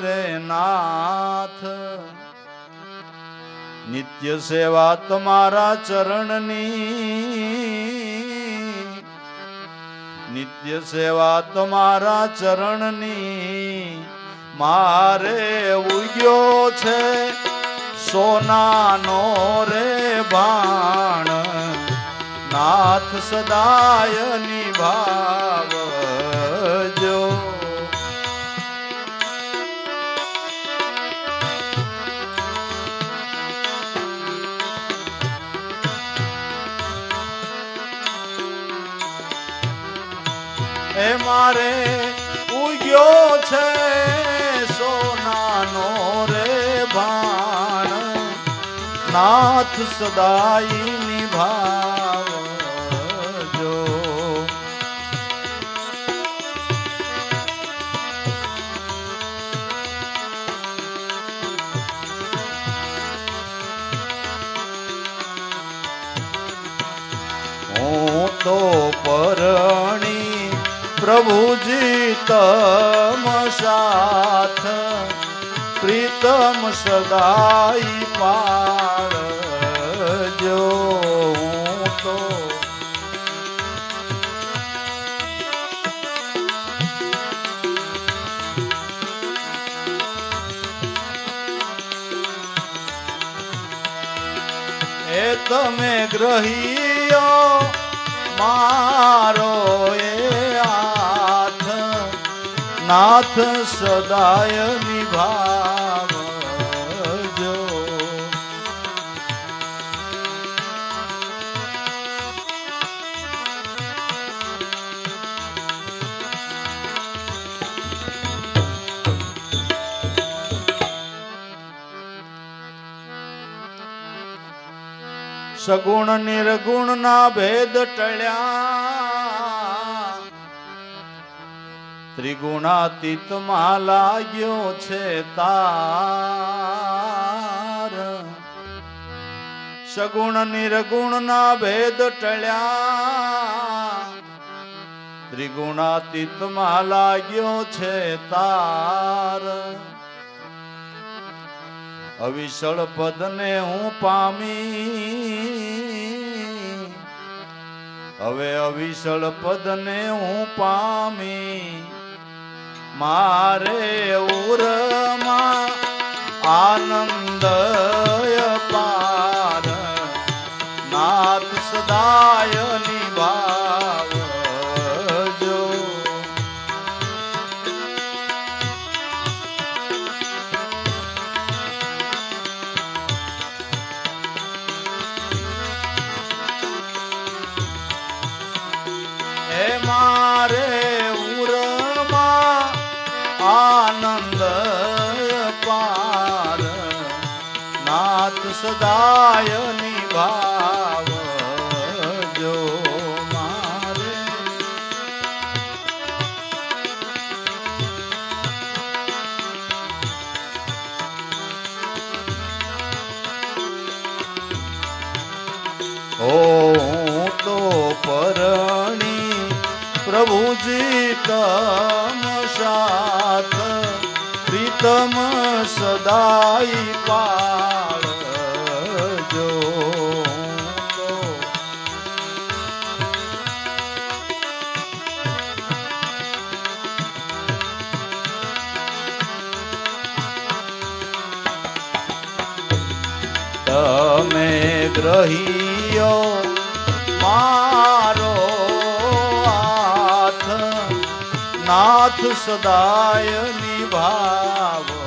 રે નાથ. નિત્ય સેવા તમારા ચરણની, નિત્ય સેવા તમારા ચરણની મારે ઉગ્યો છે સોનાનો રે બાણ નાથ સદાય નિભાવજો. એ મારે ઉગ્યો છે સોનાનો રે બાણ નાથ સદાય નિભાવજો. હું તો પરણી પ્રભુજી તમ સાથ પ્રીતમ સદાઈ પાળજો. હું તો એ તમે ગ્રહીયો મારો એ નાથ સદાય નિભાવજો. સગુણ નિર્ગુણ ના ભેદ ટળ્યા ત્રિગુણાતીત માં લાગ્યો છે તાર. સગુણ નિર્ગુણ ના ભેદ ટળ્યા ત્રિગુણાતીત માં લાગ્યો છે તાર. અવિશળ પદ ને હું પામી હવે અવિશળ પદ ને હું પામી મારે ઉરમાં આનંદ પાર નાથ સદાય નિભાવજો. એ મારે ઉરમાં આનંદ પાર નાથ સદાય નિભાવજો. મારે હું તો પરણી પ્રભુજી તમ સાથ પ્રીતમ સદાઈ પાળજો. તમે ગ્રહીયો મારો હાથ નાથ સદાય નિભાવજો.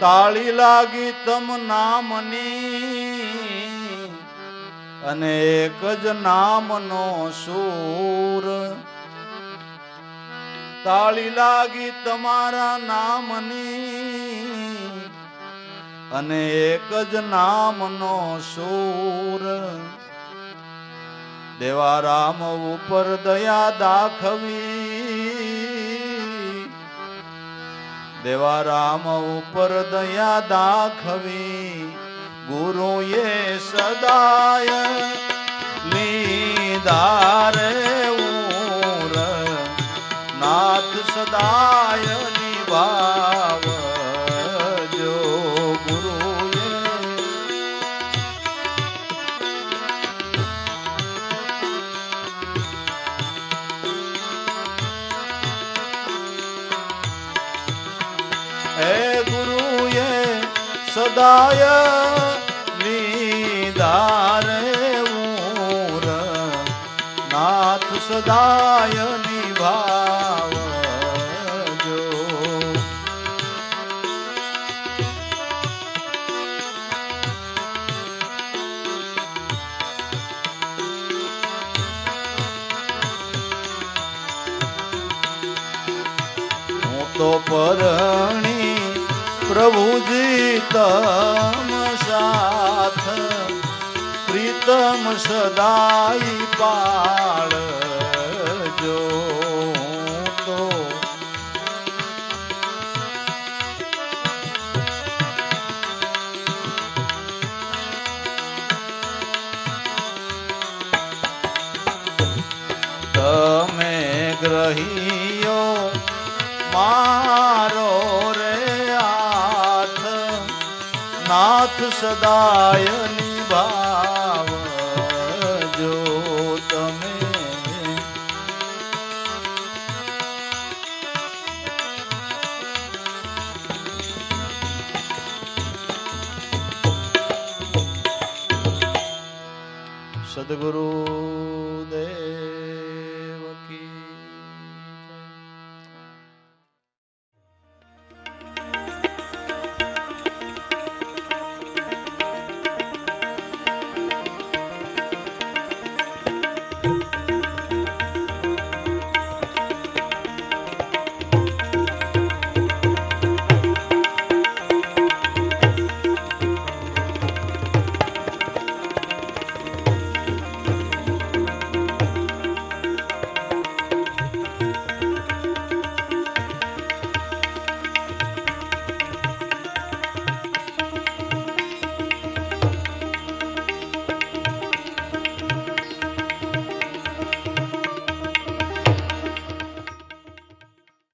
તાળી લાગી તમ નામની અને એક જ નામનો સૂર. તાળી લાગી તમારા નામની અને એક જ નામનો સૂર. દેવા રામ ઉપર દયા દાખવી દેવા રામ ઉપર દયા દાખવી ગુરુએ સદાય લીધા રે ઉર નાથ સદાય નિભાવજો ગુરુએ હે ગુરુએ સદાય લીધા રે ઉર નાથ સદાય નિભાવજો હું તો પરણી પ્રભુજી તમ સાથ પ્રીતમ સદાઈ પાળજો તો તમે ગ્રહીયો મારો રે હાથ નાથ સદાય નિભાવજો તમે સદગુરુ દેવ